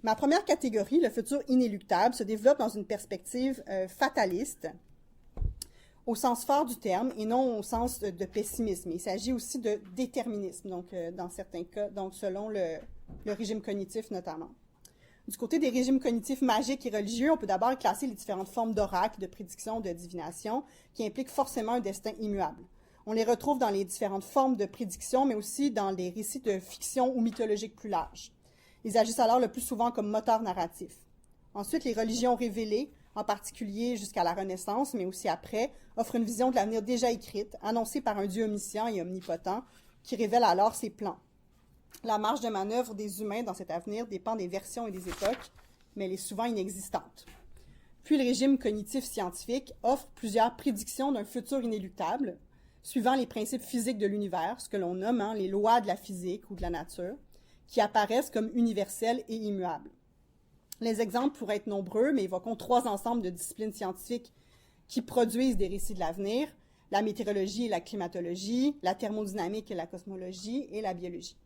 Ma première catégorie, le futur inéluctable, se développe dans une perspective fataliste, au sens fort du terme, et non au sens de pessimisme. Il s'agit aussi de déterminisme, donc dans certains cas, donc selon le régime cognitif notamment. Du côté des régimes cognitifs magiques et religieux, on peut d'abord classer les différentes formes d'oracle, de prédiction, de divination, qui impliquent forcément un destin immuable. On les retrouve dans les différentes formes de prédiction, mais aussi dans les récits de fiction ou mythologiques plus larges. Ils agissent alors le plus souvent comme moteur narratif. Ensuite, les religions révélées, en particulier jusqu'à la Renaissance, mais aussi après, offrent une vision de l'avenir déjà écrite, annoncée par un Dieu omniscient et omnipotent, qui révèle alors ses plans. La marge de manœuvre des humains dans cet avenir dépend des versions et des époques, mais elle est souvent inexistante. Puis le régime cognitif scientifique offre plusieurs prédictions d'un futur inéluctable, suivant les principes physiques de l'univers, ce que l'on nomme les lois de la physique ou de la nature, qui apparaissent comme universelles et immuables. Les exemples pourraient être nombreux, mais évoquons 3 ensembles de disciplines scientifiques qui produisent des récits de l'avenir, la météorologie et la climatologie, la thermodynamique et la cosmologie, et la biologie.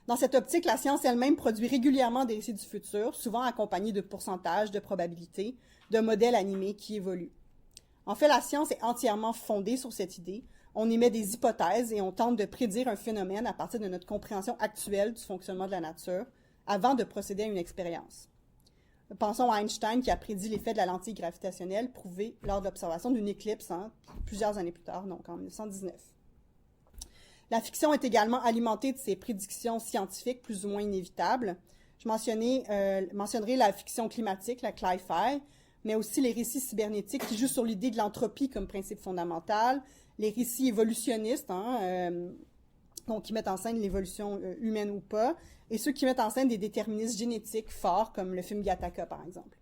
Dans cette optique, la science elle-même produit régulièrement des récits du futur, souvent accompagnés de pourcentages, de probabilités, de modèles animés qui évoluent. En fait, la science est entièrement fondée sur cette idée. On émet des hypothèses et on tente de prédire un phénomène à partir de notre compréhension actuelle du fonctionnement de la nature, avant de procéder à une expérience. Pensons à Einstein qui a prédit l'effet de la lentille gravitationnelle prouvé lors de l'observation d'une éclipse plusieurs années plus tard, donc en 1919. La fiction est également alimentée de ces prédictions scientifiques plus ou moins inévitables. Je mentionnerai la fiction climatique, la cli-fi, mais aussi les récits cybernétiques qui jouent sur l'idée de l'entropie comme principe fondamental, les récits évolutionnistes, donc qui mettent en scène l'évolution humaine ou pas, et ceux qui mettent en scène des déterminismes génétiques forts, comme le film Gattaca, par exemple.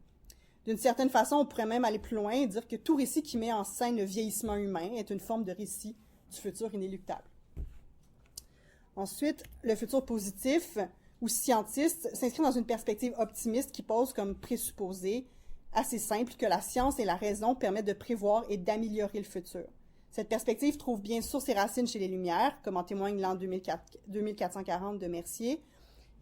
D'une certaine façon, on pourrait même aller plus loin et dire que tout récit qui met en scène le vieillissement humain est une forme de récit du futur inéluctable. Ensuite, le futur positif ou scientiste s'inscrit dans une perspective optimiste qui pose comme présupposé assez simple que la science et la raison permettent de prévoir et d'améliorer le futur. Cette perspective trouve bien sûr ses racines chez les Lumières, comme en témoigne l'an 2440 de Mercier.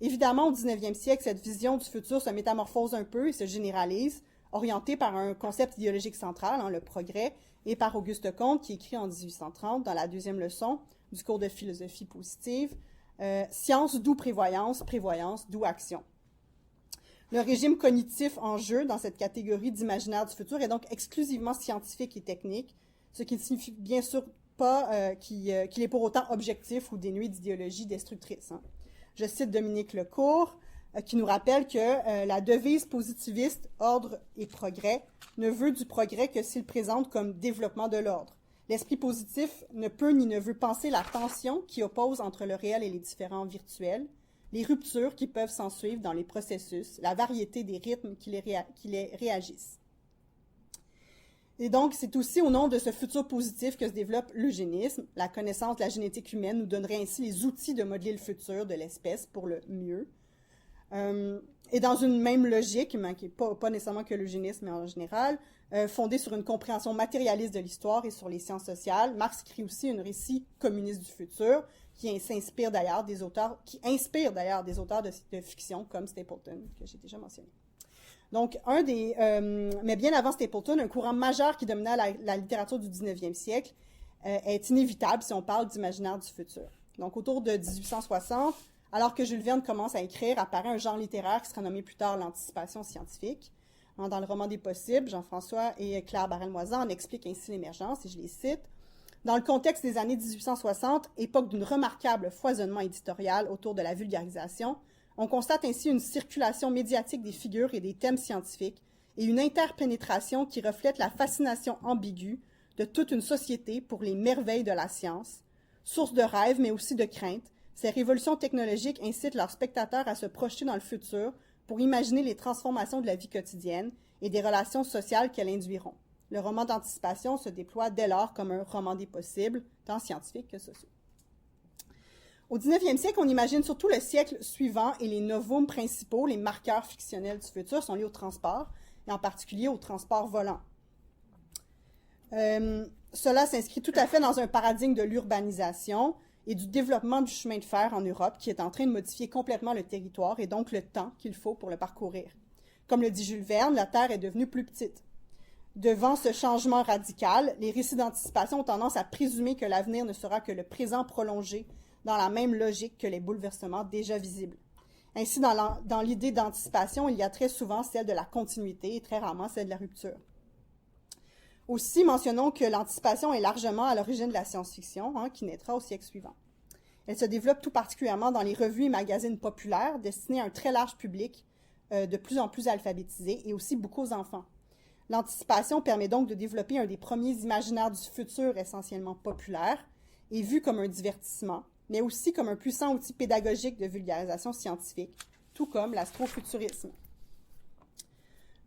Évidemment, au 19e siècle, cette vision du futur se métamorphose un peu et se généralise, orientée par un concept idéologique central, le progrès, et par Auguste Comte, qui écrit en 1830, dans la deuxième leçon du cours de philosophie positive, science d'où prévoyance, prévoyance d'où action. Le régime cognitif en jeu dans cette catégorie d'imaginaire du futur est donc exclusivement scientifique et technique, ce qui ne signifie bien sûr pas qu'il est pour autant objectif ou dénué d'idéologie destructrice. Je cite Dominique Lecourt, qui nous rappelle que la devise positiviste « ordre et progrès » ne veut du progrès que s'il présente comme développement de l'ordre. L'esprit positif ne peut ni ne veut penser la tension qui oppose entre le réel et les différents virtuels, les ruptures qui peuvent s'ensuivre dans les processus, la variété des rythmes qui les réagissent. Et donc, c'est aussi au nom de ce futur positif que se développe l'eugénisme. La connaissance de la génétique humaine nous donnerait ainsi les outils de modeler le futur de l'espèce pour le mieux. Et dans une même logique, mais qui n'est pas nécessairement que l'eugénisme, mais en général, fondée sur une compréhension matérialiste de l'histoire et sur les sciences sociales, Marx écrit aussi un récit communiste du futur qui inspire d'ailleurs des auteurs de fiction comme Stapleton, que j'ai déjà mentionné. Donc, mais bien avant Stapleton, un courant majeur qui dominait la littérature du 19e siècle est inévitable si on parle d'imaginaire du futur. Donc, autour de 1860, alors que Jules Verne commence à écrire, apparaît un genre littéraire qui sera nommé plus tard l'anticipation scientifique. Dans le roman des possibles, Jean-François et Claire Barrel-Moisan en expliquent ainsi l'émergence, et je les cite. Dans le contexte des années 1860, époque d'une remarquable foisonnement éditorial autour de la vulgarisation, on constate ainsi une circulation médiatique des figures et des thèmes scientifiques et une interpénétration qui reflète la fascination ambiguë de toute une société pour les merveilles de la science, source de rêves mais aussi de craintes. Ces révolutions technologiques incitent leurs spectateurs à se projeter dans le futur pour imaginer les transformations de la vie quotidienne et des relations sociales qu'elles induiront. Le roman d'anticipation se déploie dès lors comme un roman des possibles, tant scientifiques que sociaux. Au 19e siècle, on imagine surtout le siècle suivant et les novums principaux, les marqueurs fictionnels du futur, sont liés au transport, et en particulier au transport volant. Cela s'inscrit tout à fait dans un paradigme de l'urbanisation et du développement du chemin de fer en Europe qui est en train de modifier complètement le territoire et donc le temps qu'il faut pour le parcourir. Comme le dit Jules Verne, la Terre est devenue plus petite. Devant ce changement radical, les récits d'anticipation ont tendance à présumer que l'avenir ne sera que le présent prolongé dans la même logique que les bouleversements déjà visibles. Ainsi, dans l'idée d'anticipation, il y a très souvent celle de la continuité et très rarement celle de la rupture. Aussi, mentionnons que l'anticipation est largement à l'origine de la science-fiction, qui naîtra au siècle suivant. Elle se développe tout particulièrement dans les revues et magazines populaires destinés à un très large public, de plus en plus alphabétisé, et aussi beaucoup aux enfants. L'anticipation permet donc de développer un des premiers imaginaires du futur essentiellement populaire et vu comme un divertissement, mais aussi comme un puissant outil pédagogique de vulgarisation scientifique, tout comme l'astrofuturisme.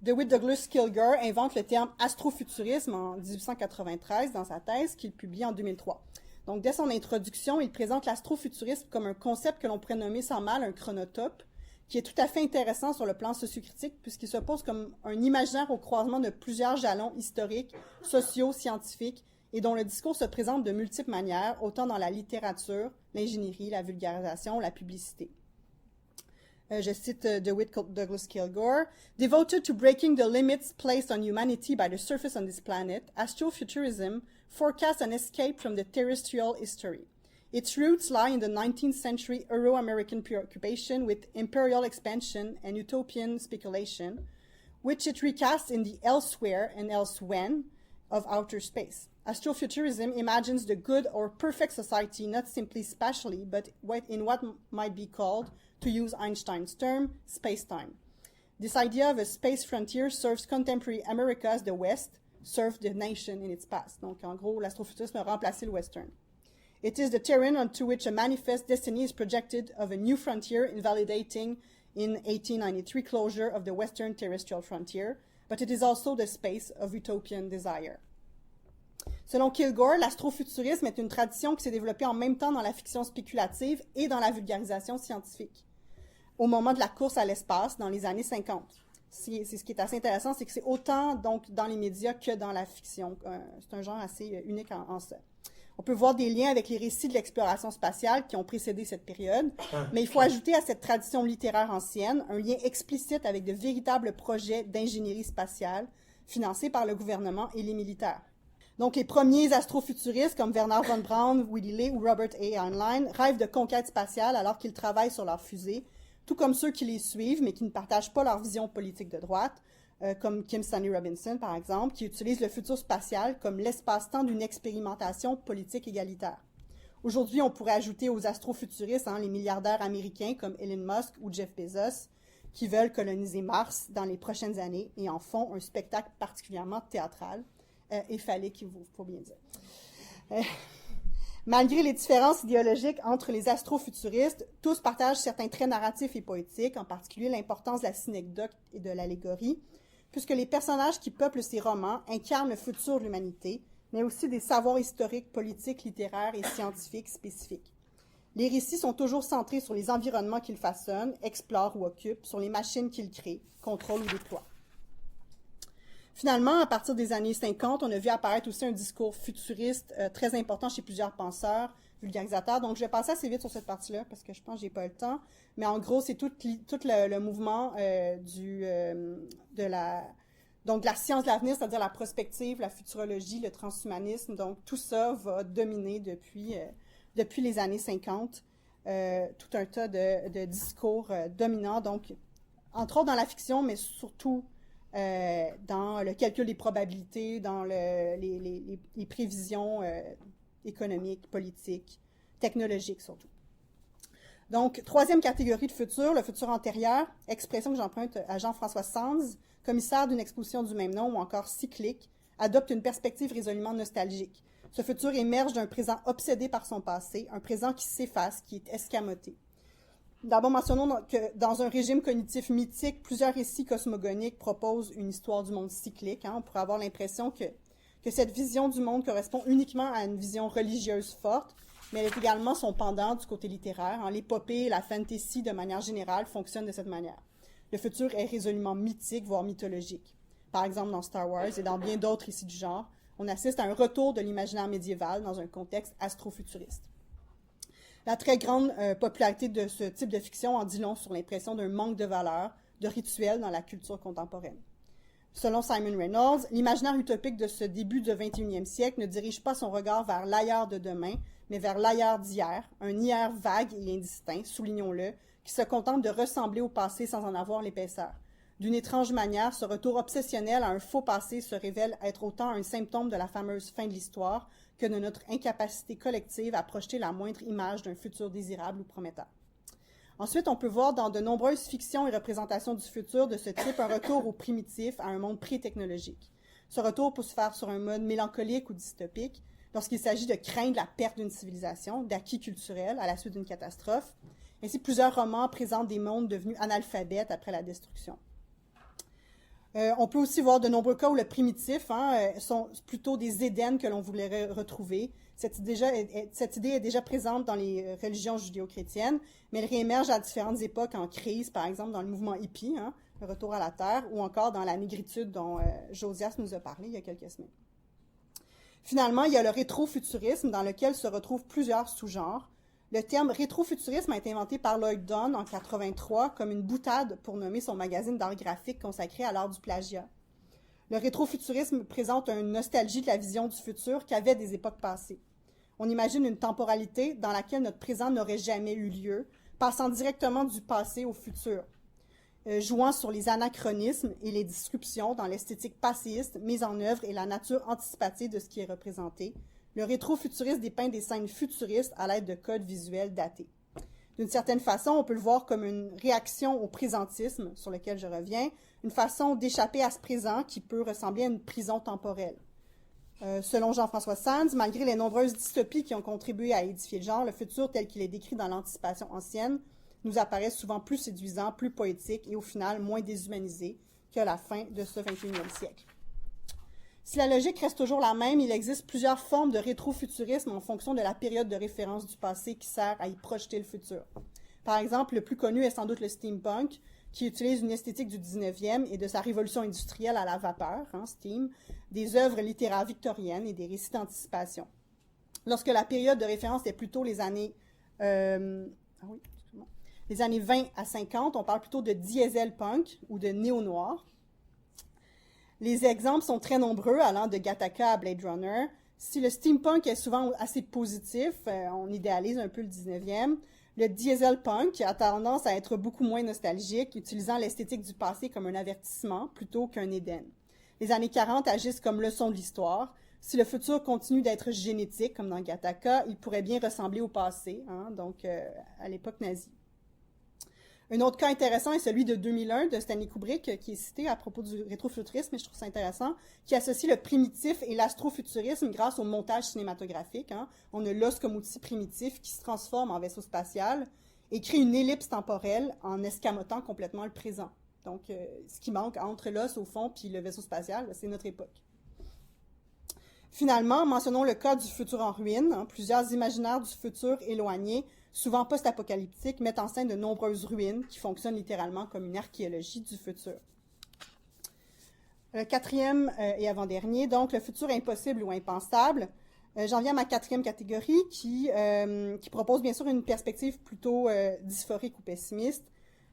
DeWitt Douglas Kilgore invente le terme astrofuturisme en 1893 dans sa thèse qu'il publie en 2003. Donc, dès son introduction, il présente l'astrofuturisme comme un concept que l'on pourrait nommer sans mal un chronotope, qui est tout à fait intéressant sur le plan sociocritique puisqu'il se pose comme un imaginaire au croisement de plusieurs jalons historiques, sociaux, scientifiques, et dont le discours se présente de multiples manières, autant dans la littérature, l'ingénierie, la vulgarisation, la publicité. Je cite DeWitt Douglas Kilgore. Devoted to breaking the limits placed on humanity by the surface on this planet, astrofuturism forecasts an escape from the terrestrial history. Its roots lie in the 19th century Euro-American preoccupation with imperial expansion and utopian speculation, which it recasts in the elsewhere and elsewhen of outer space. Astrofuturism imagines the good or perfect society not simply spatially, but in what might be called, to use Einstein's term, space-time. This idea of a space frontier serves contemporary America as the West, serve the nation in its past. Donc, en gros, l'astrofuturisme a remplacé le western. It is the terrain onto which a manifest destiny is projected of a new frontier invalidating in 1893 closure of the western terrestrial frontier, but it is also the space of utopian desire. Selon Kilgore, l'astrofuturisme est une tradition qui s'est développée en même temps dans la fiction spéculative et dans la vulgarisation scientifique, au moment de la course à l'espace dans les années 50. C'est ce qui est assez intéressant, c'est que c'est autant donc dans les médias que dans la fiction. C'est un genre assez unique en ça. On peut voir des liens avec les récits de l'exploration spatiale qui ont précédé cette période, mais il faut ajouter à cette tradition littéraire ancienne un lien explicite avec de véritables projets d'ingénierie spatiale financés par le gouvernement et les militaires. Donc, les premiers astrofuturistes comme Wernher von Braun, Willy Ley ou Robert A. Heinlein rêvent de conquête spatiale alors qu'ils travaillent sur leurs fusées, tout comme ceux qui les suivent mais qui ne partagent pas leur vision politique de droite, comme Kim Stanley Robinson par exemple, qui utilise le futur spatial comme l'espace-temps d'une expérimentation politique égalitaire. Aujourd'hui, on pourrait ajouter aux astrofuturistes les milliardaires américains comme Elon Musk ou Jeff Bezos, qui veulent coloniser Mars dans les prochaines années et en font un spectacle particulièrement théâtral. Et phallique, il faut bien dire. Malgré les différences idéologiques entre les astrofuturistes, tous partagent certains traits narratifs et poétiques, en particulier l'importance de la synecdoque et de l'allégorie, puisque les personnages qui peuplent ces romans incarnent le futur de l'humanité, mais aussi des savoirs historiques, politiques, littéraires et scientifiques spécifiques. Les récits sont toujours centrés sur les environnements qu'ils façonnent, explorent ou occupent, sur les machines qu'ils créent, contrôlent ou déploient. Finalement, à partir des années 50, on a vu apparaître aussi un discours futuriste très important chez plusieurs penseurs, vulgarisateurs. Donc, je vais passer assez vite sur cette partie-là parce que je pense que j'ai pas le temps. Mais en gros, c'est tout le mouvement de la science de l'avenir, c'est-à-dire la prospective, la futurologie, le transhumanisme. Donc, tout ça va dominer depuis les années 50. Tout un tas de discours dominants. Donc, entre autres dans la fiction, mais surtout dans le calcul des probabilités, dans les prévisions économiques, politiques, technologiques surtout. Donc, troisième catégorie de futur, le futur antérieur, expression que j'emprunte à Jean-François Sands, commissaire d'une exposition du même nom ou encore cyclique, adopte une perspective résolument nostalgique. Ce futur émerge d'un présent obsédé par son passé, un présent qui s'efface, qui est escamoté. D'abord, mentionnons que dans un régime cognitif mythique, plusieurs récits cosmogoniques proposent une histoire du monde cyclique. On pourrait avoir l'impression que cette vision du monde correspond uniquement à une vision religieuse forte, mais elle est également son pendant du côté littéraire. L'épopée et la fantasy, de manière générale, fonctionnent de cette manière. Le futur est résolument mythique, voire mythologique. Par exemple, dans Star Wars et dans bien d'autres récits du genre, on assiste à un retour de l'imaginaire médiéval dans un contexte astrofuturiste. La très grande popularité de ce type de fiction en dit long sur l'impression d'un manque de valeur, de rituel dans la culture contemporaine. Selon Simon Reynolds, l'imaginaire utopique de ce début du 21e siècle ne dirige pas son regard vers l'ailleurs de demain, mais vers l'ailleurs d'hier, un hier vague et indistinct, soulignons-le, qui se contente de ressembler au passé sans en avoir l'épaisseur. D'une étrange manière, ce retour obsessionnel à un faux passé se révèle être autant un symptôme de la fameuse fin de l'histoire que de notre incapacité collective à projeter la moindre image d'un futur désirable ou prometteur. Ensuite, on peut voir dans de nombreuses fictions et représentations du futur de ce type un retour au primitif, à un monde pré-technologique. Ce retour peut se faire sur un mode mélancolique ou dystopique, lorsqu'il s'agit de craindre la perte d'une civilisation, d'acquis culturels à la suite d'une catastrophe. Ainsi, plusieurs romans présentent des mondes devenus analphabètes après la destruction. On peut aussi voir de nombreux cas où le primitif sont plutôt des Édens que l'on voudrait retrouver. Cette idée est déjà présente dans les religions judéo-chrétiennes, mais elle réémerge à différentes époques en crise, par exemple dans le mouvement hippie, le retour à la Terre, ou encore dans la négritude dont Josias nous a parlé il y a quelques semaines. Finalement, il y a le rétrofuturisme dans lequel se retrouvent plusieurs sous-genres. Le terme rétrofuturisme a été inventé par Lloyd Donne en 1983 comme une boutade pour nommer son magazine d'art graphique consacré à l'art du plagiat. Le rétrofuturisme présente une nostalgie de la vision du futur qu'avaient des époques passées. On imagine une temporalité dans laquelle notre présent n'aurait jamais eu lieu, passant directement du passé au futur, jouant sur les anachronismes et les disruptions dans l'esthétique passéiste mise en œuvre et la nature anticipatée de ce qui est représenté. Le rétrofuturiste dépeint des scènes futuristes à l'aide de codes visuels datés. D'une certaine façon, on peut le voir comme une réaction au présentisme, sur lequel je reviens, une façon d'échapper à ce présent qui peut ressembler à une prison temporelle. Selon Jean-François Sands, malgré les nombreuses dystopies qui ont contribué à édifier le genre, le futur tel qu'il est décrit dans l'anticipation ancienne nous apparaît souvent plus séduisant, plus poétique et au final moins déshumanisé que la fin de ce 21e siècle. Si la logique reste toujours la même, il existe plusieurs formes de rétrofuturisme en fonction de la période de référence du passé qui sert à y projeter le futur. Par exemple, le plus connu est sans doute le steampunk, qui utilise une esthétique du 19e et de sa révolution industrielle à la vapeur, steam, des œuvres littéraires victoriennes et des récits d'anticipation. Lorsque la période de référence est plutôt les années 20 à 50, on parle plutôt de diesel punk ou de néo-noir. Les exemples sont très nombreux, allant de Gattaca à Blade Runner. Si le steampunk est souvent assez positif, on idéalise un peu le 19e, le diesel punk a tendance à être beaucoup moins nostalgique, utilisant l'esthétique du passé comme un avertissement plutôt qu'un Éden. Les années 40 agissent comme leçon de l'histoire. Si le futur continue d'être génétique, comme dans Gattaca, il pourrait bien ressembler au passé, donc à l'époque nazie. Un autre cas intéressant est celui de 2001 de Stanley Kubrick, qui est cité à propos du rétrofuturisme, et je trouve ça intéressant, qui associe le primitif et l'astrofuturisme grâce au montage cinématographique. On a l'os comme outil primitif qui se transforme en vaisseau spatial et crée une ellipse temporelle en escamotant complètement le présent. Donc, ce qui manque entre l'os au fond puis le vaisseau spatial, c'est notre époque. Finalement, mentionnons le cas du futur en ruine. Plusieurs imaginaires du futur éloigné, souvent post-apocalyptiques, mettent en scène de nombreuses ruines qui fonctionnent littéralement comme une archéologie du futur. Le quatrième et avant-dernier, donc le futur impossible ou impensable. J'en viens à ma quatrième catégorie qui propose bien sûr une perspective plutôt dysphorique ou pessimiste.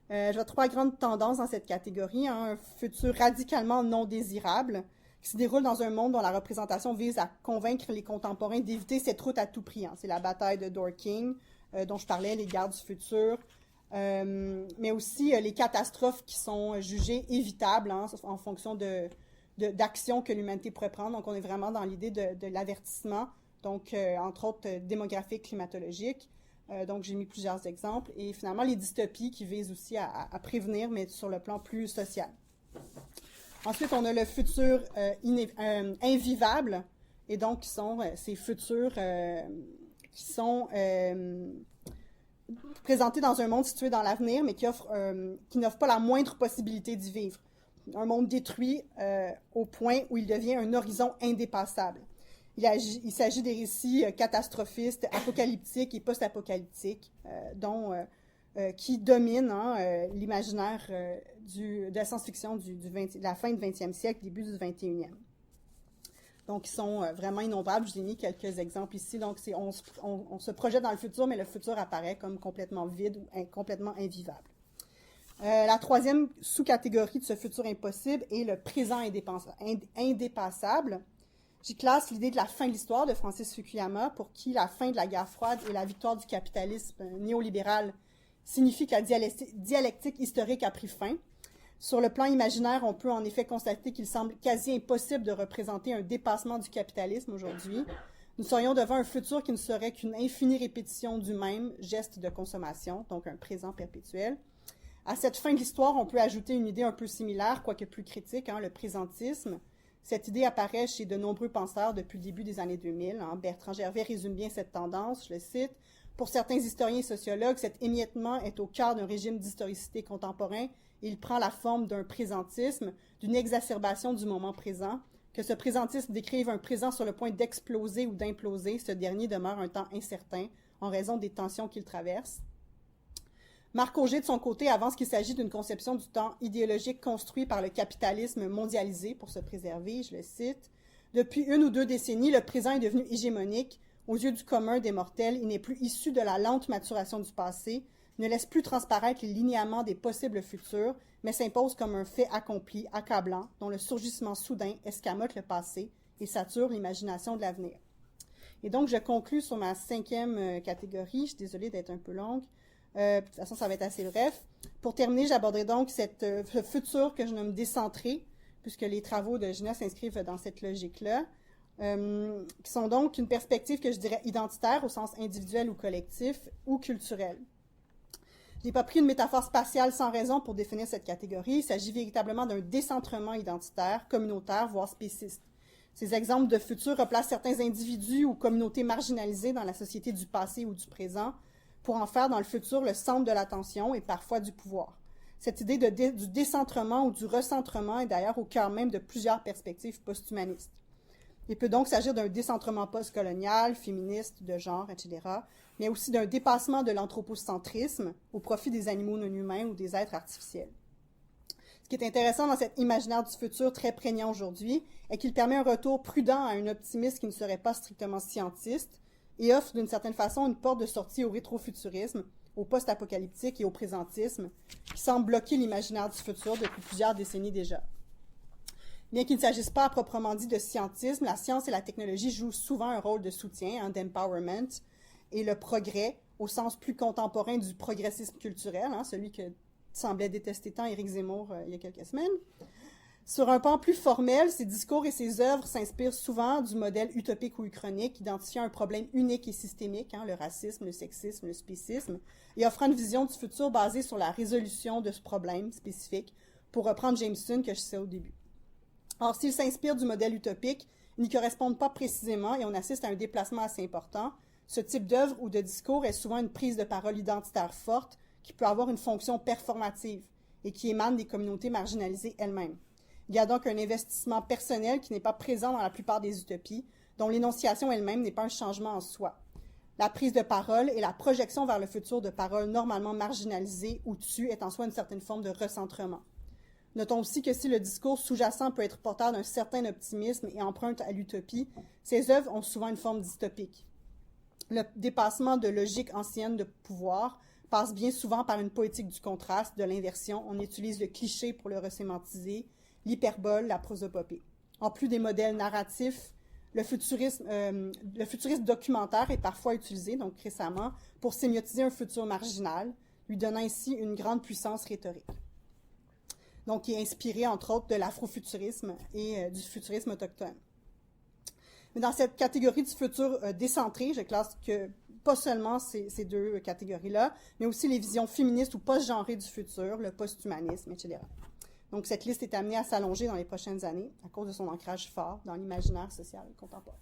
Je vois trois grandes tendances dans cette catégorie. Un futur radicalement non désirable, qui se déroule dans un monde dont la représentation vise à convaincre les contemporains d'éviter cette route à tout prix. C'est la bataille de Dorking, dont je parlais, les guerres du futur, mais aussi les catastrophes qui sont jugées évitables en fonction d'actions que l'humanité pourrait prendre. Donc, on est vraiment dans l'idée de l'avertissement, donc entre autres démographique, climatologique. Donc, j'ai mis plusieurs exemples. Et finalement, les dystopies qui visent aussi à prévenir, mais sur le plan plus social. Ensuite, on a le futur invivable, et donc qui sont ces futurs qui sont présentés dans un monde situé dans l'avenir, mais qui n'offre pas la moindre possibilité d'y vivre. Un monde détruit au point où il devient un horizon indépassable. Il s'agit des récits catastrophistes, apocalyptiques et post-apocalyptiques, qui dominent l'imaginaire de la science-fiction de la fin du 20e siècle, début du 21e. Donc, ils sont vraiment innombrables. Je vous ai mis quelques exemples ici. Donc, on se projette dans le futur, mais le futur apparaît comme complètement vide ou complètement invivable. La troisième sous-catégorie de ce futur impossible est le présent indépassable. J'y classe l'idée de la fin de l'histoire de Francis Fukuyama, pour qui la fin de la guerre froide et la victoire du capitalisme néolibéral signifie que la dialectique historique a pris fin. Sur le plan imaginaire, on peut en effet constater qu'il semble quasi impossible de représenter un dépassement du capitalisme aujourd'hui. Nous serions devant un futur qui ne serait qu'une infinie répétition du même geste de consommation, donc un présent perpétuel. À cette fin de l'histoire, on peut ajouter une idée un peu similaire, quoique plus critique, le présentisme. Cette idée apparaît chez de nombreux penseurs depuis le début des années 2000. Bertrand Gervais résume bien cette tendance, je le cite. Pour certains historiens et sociologues, cet émiettement est au cœur d'un régime d'historicité contemporain et il prend la forme d'un présentisme, d'une exacerbation du moment présent. Que ce présentisme décrive un présent sur le point d'exploser ou d'imploser, ce dernier demeure un temps incertain en raison des tensions qu'il traverse. Marc Auger, de son côté, avance qu'il s'agit d'une conception du temps idéologique construit par le capitalisme mondialisé pour se préserver, je le cite. Depuis une ou deux décennies, le présent est devenu hégémonique. Aux yeux du commun des mortels, il n'est plus issu de la lente maturation du passé, ne laisse plus transparaître les linéaments des possibles futurs, mais s'impose comme un fait accompli, accablant, dont le surgissement soudain escamote le passé et sature l'imagination de l'avenir. Et donc, je conclus sur ma cinquième catégorie. Je suis désolée d'être un peu longue. De toute façon, ça va être assez bref. Pour terminer, j'aborderai donc ce futur que je nomme décentré, puisque les travaux de Gina s'inscrivent dans cette logique-là, qui sont donc une perspective que je dirais identitaire au sens individuel ou collectif, ou culturel. Je n'ai pas pris une métaphore spatiale sans raison pour définir cette catégorie. Il s'agit véritablement d'un décentrement identitaire, communautaire, voire spéciste. Ces exemples de futur replacent certains individus ou communautés marginalisées dans la société du passé ou du présent pour en faire dans le futur le centre de l'attention et parfois du pouvoir. Cette idée du décentrement ou du recentrement est d'ailleurs au cœur même de plusieurs perspectives post-humanistes. Il peut donc s'agir d'un décentrement post-colonial, féministe, de genre, etc., mais aussi d'un dépassement de l'anthropocentrisme au profit des animaux non humains ou des êtres artificiels. Ce qui est intéressant dans cet imaginaire du futur très prégnant aujourd'hui est qu'il permet un retour prudent à un optimisme qui ne serait pas strictement scientiste et offre d'une certaine façon une porte de sortie au rétrofuturisme, au post-apocalyptique et au présentisme, qui semble bloquer l'imaginaire du futur depuis plusieurs décennies déjà. Bien qu'il ne s'agisse pas à proprement dit de scientisme, la science et la technologie jouent souvent un rôle de soutien, d'empowerment, et le progrès, au sens plus contemporain du progressisme culturel, celui que semblait détester tant Éric Zemmour il y a quelques semaines. Sur un plan plus formel, ses discours et ses œuvres s'inspirent souvent du modèle utopique ou uchronique, identifiant un problème unique et systémique, le racisme, le sexisme, le spécisme, et offrant une vision du futur basée sur la résolution de ce problème spécifique, pour reprendre Jameson que je citais au début. Or, s'il s'inspire du modèle utopique, ils n'y correspondent pas précisément et on assiste à un déplacement assez important. Ce type d'œuvre ou de discours est souvent une prise de parole identitaire forte qui peut avoir une fonction performative et qui émane des communautés marginalisées elles-mêmes. Il y a donc un investissement personnel qui n'est pas présent dans la plupart des utopies, dont l'énonciation elle-même n'est pas un changement en soi. La prise de parole et la projection vers le futur de paroles normalement marginalisées ou tues est en soi une certaine forme de recentrement. Notons aussi que si le discours sous-jacent peut être porteur d'un certain optimisme et emprunte à l'utopie, ces œuvres ont souvent une forme dystopique. Le dépassement de logiques anciennes de pouvoir passe bien souvent par une poétique du contraste, de l'inversion. On utilise le cliché pour le resémantiser, l'hyperbole, la prosopopée. En plus des modèles narratifs, le futurisme documentaire est parfois utilisé, donc récemment, pour sémiotiser un futur marginal, lui donnant ainsi une grande puissance rhétorique. Donc, qui est inspiré, entre autres, de l'afrofuturisme et du futurisme autochtone. Mais dans cette catégorie du futur décentré, je classe que pas seulement ces deux catégories-là, mais aussi les visions féministes ou post-genrées du futur, le post-humanisme, etc. Donc, cette liste est amenée à s'allonger dans les prochaines années à cause de son ancrage fort dans l'imaginaire social contemporain.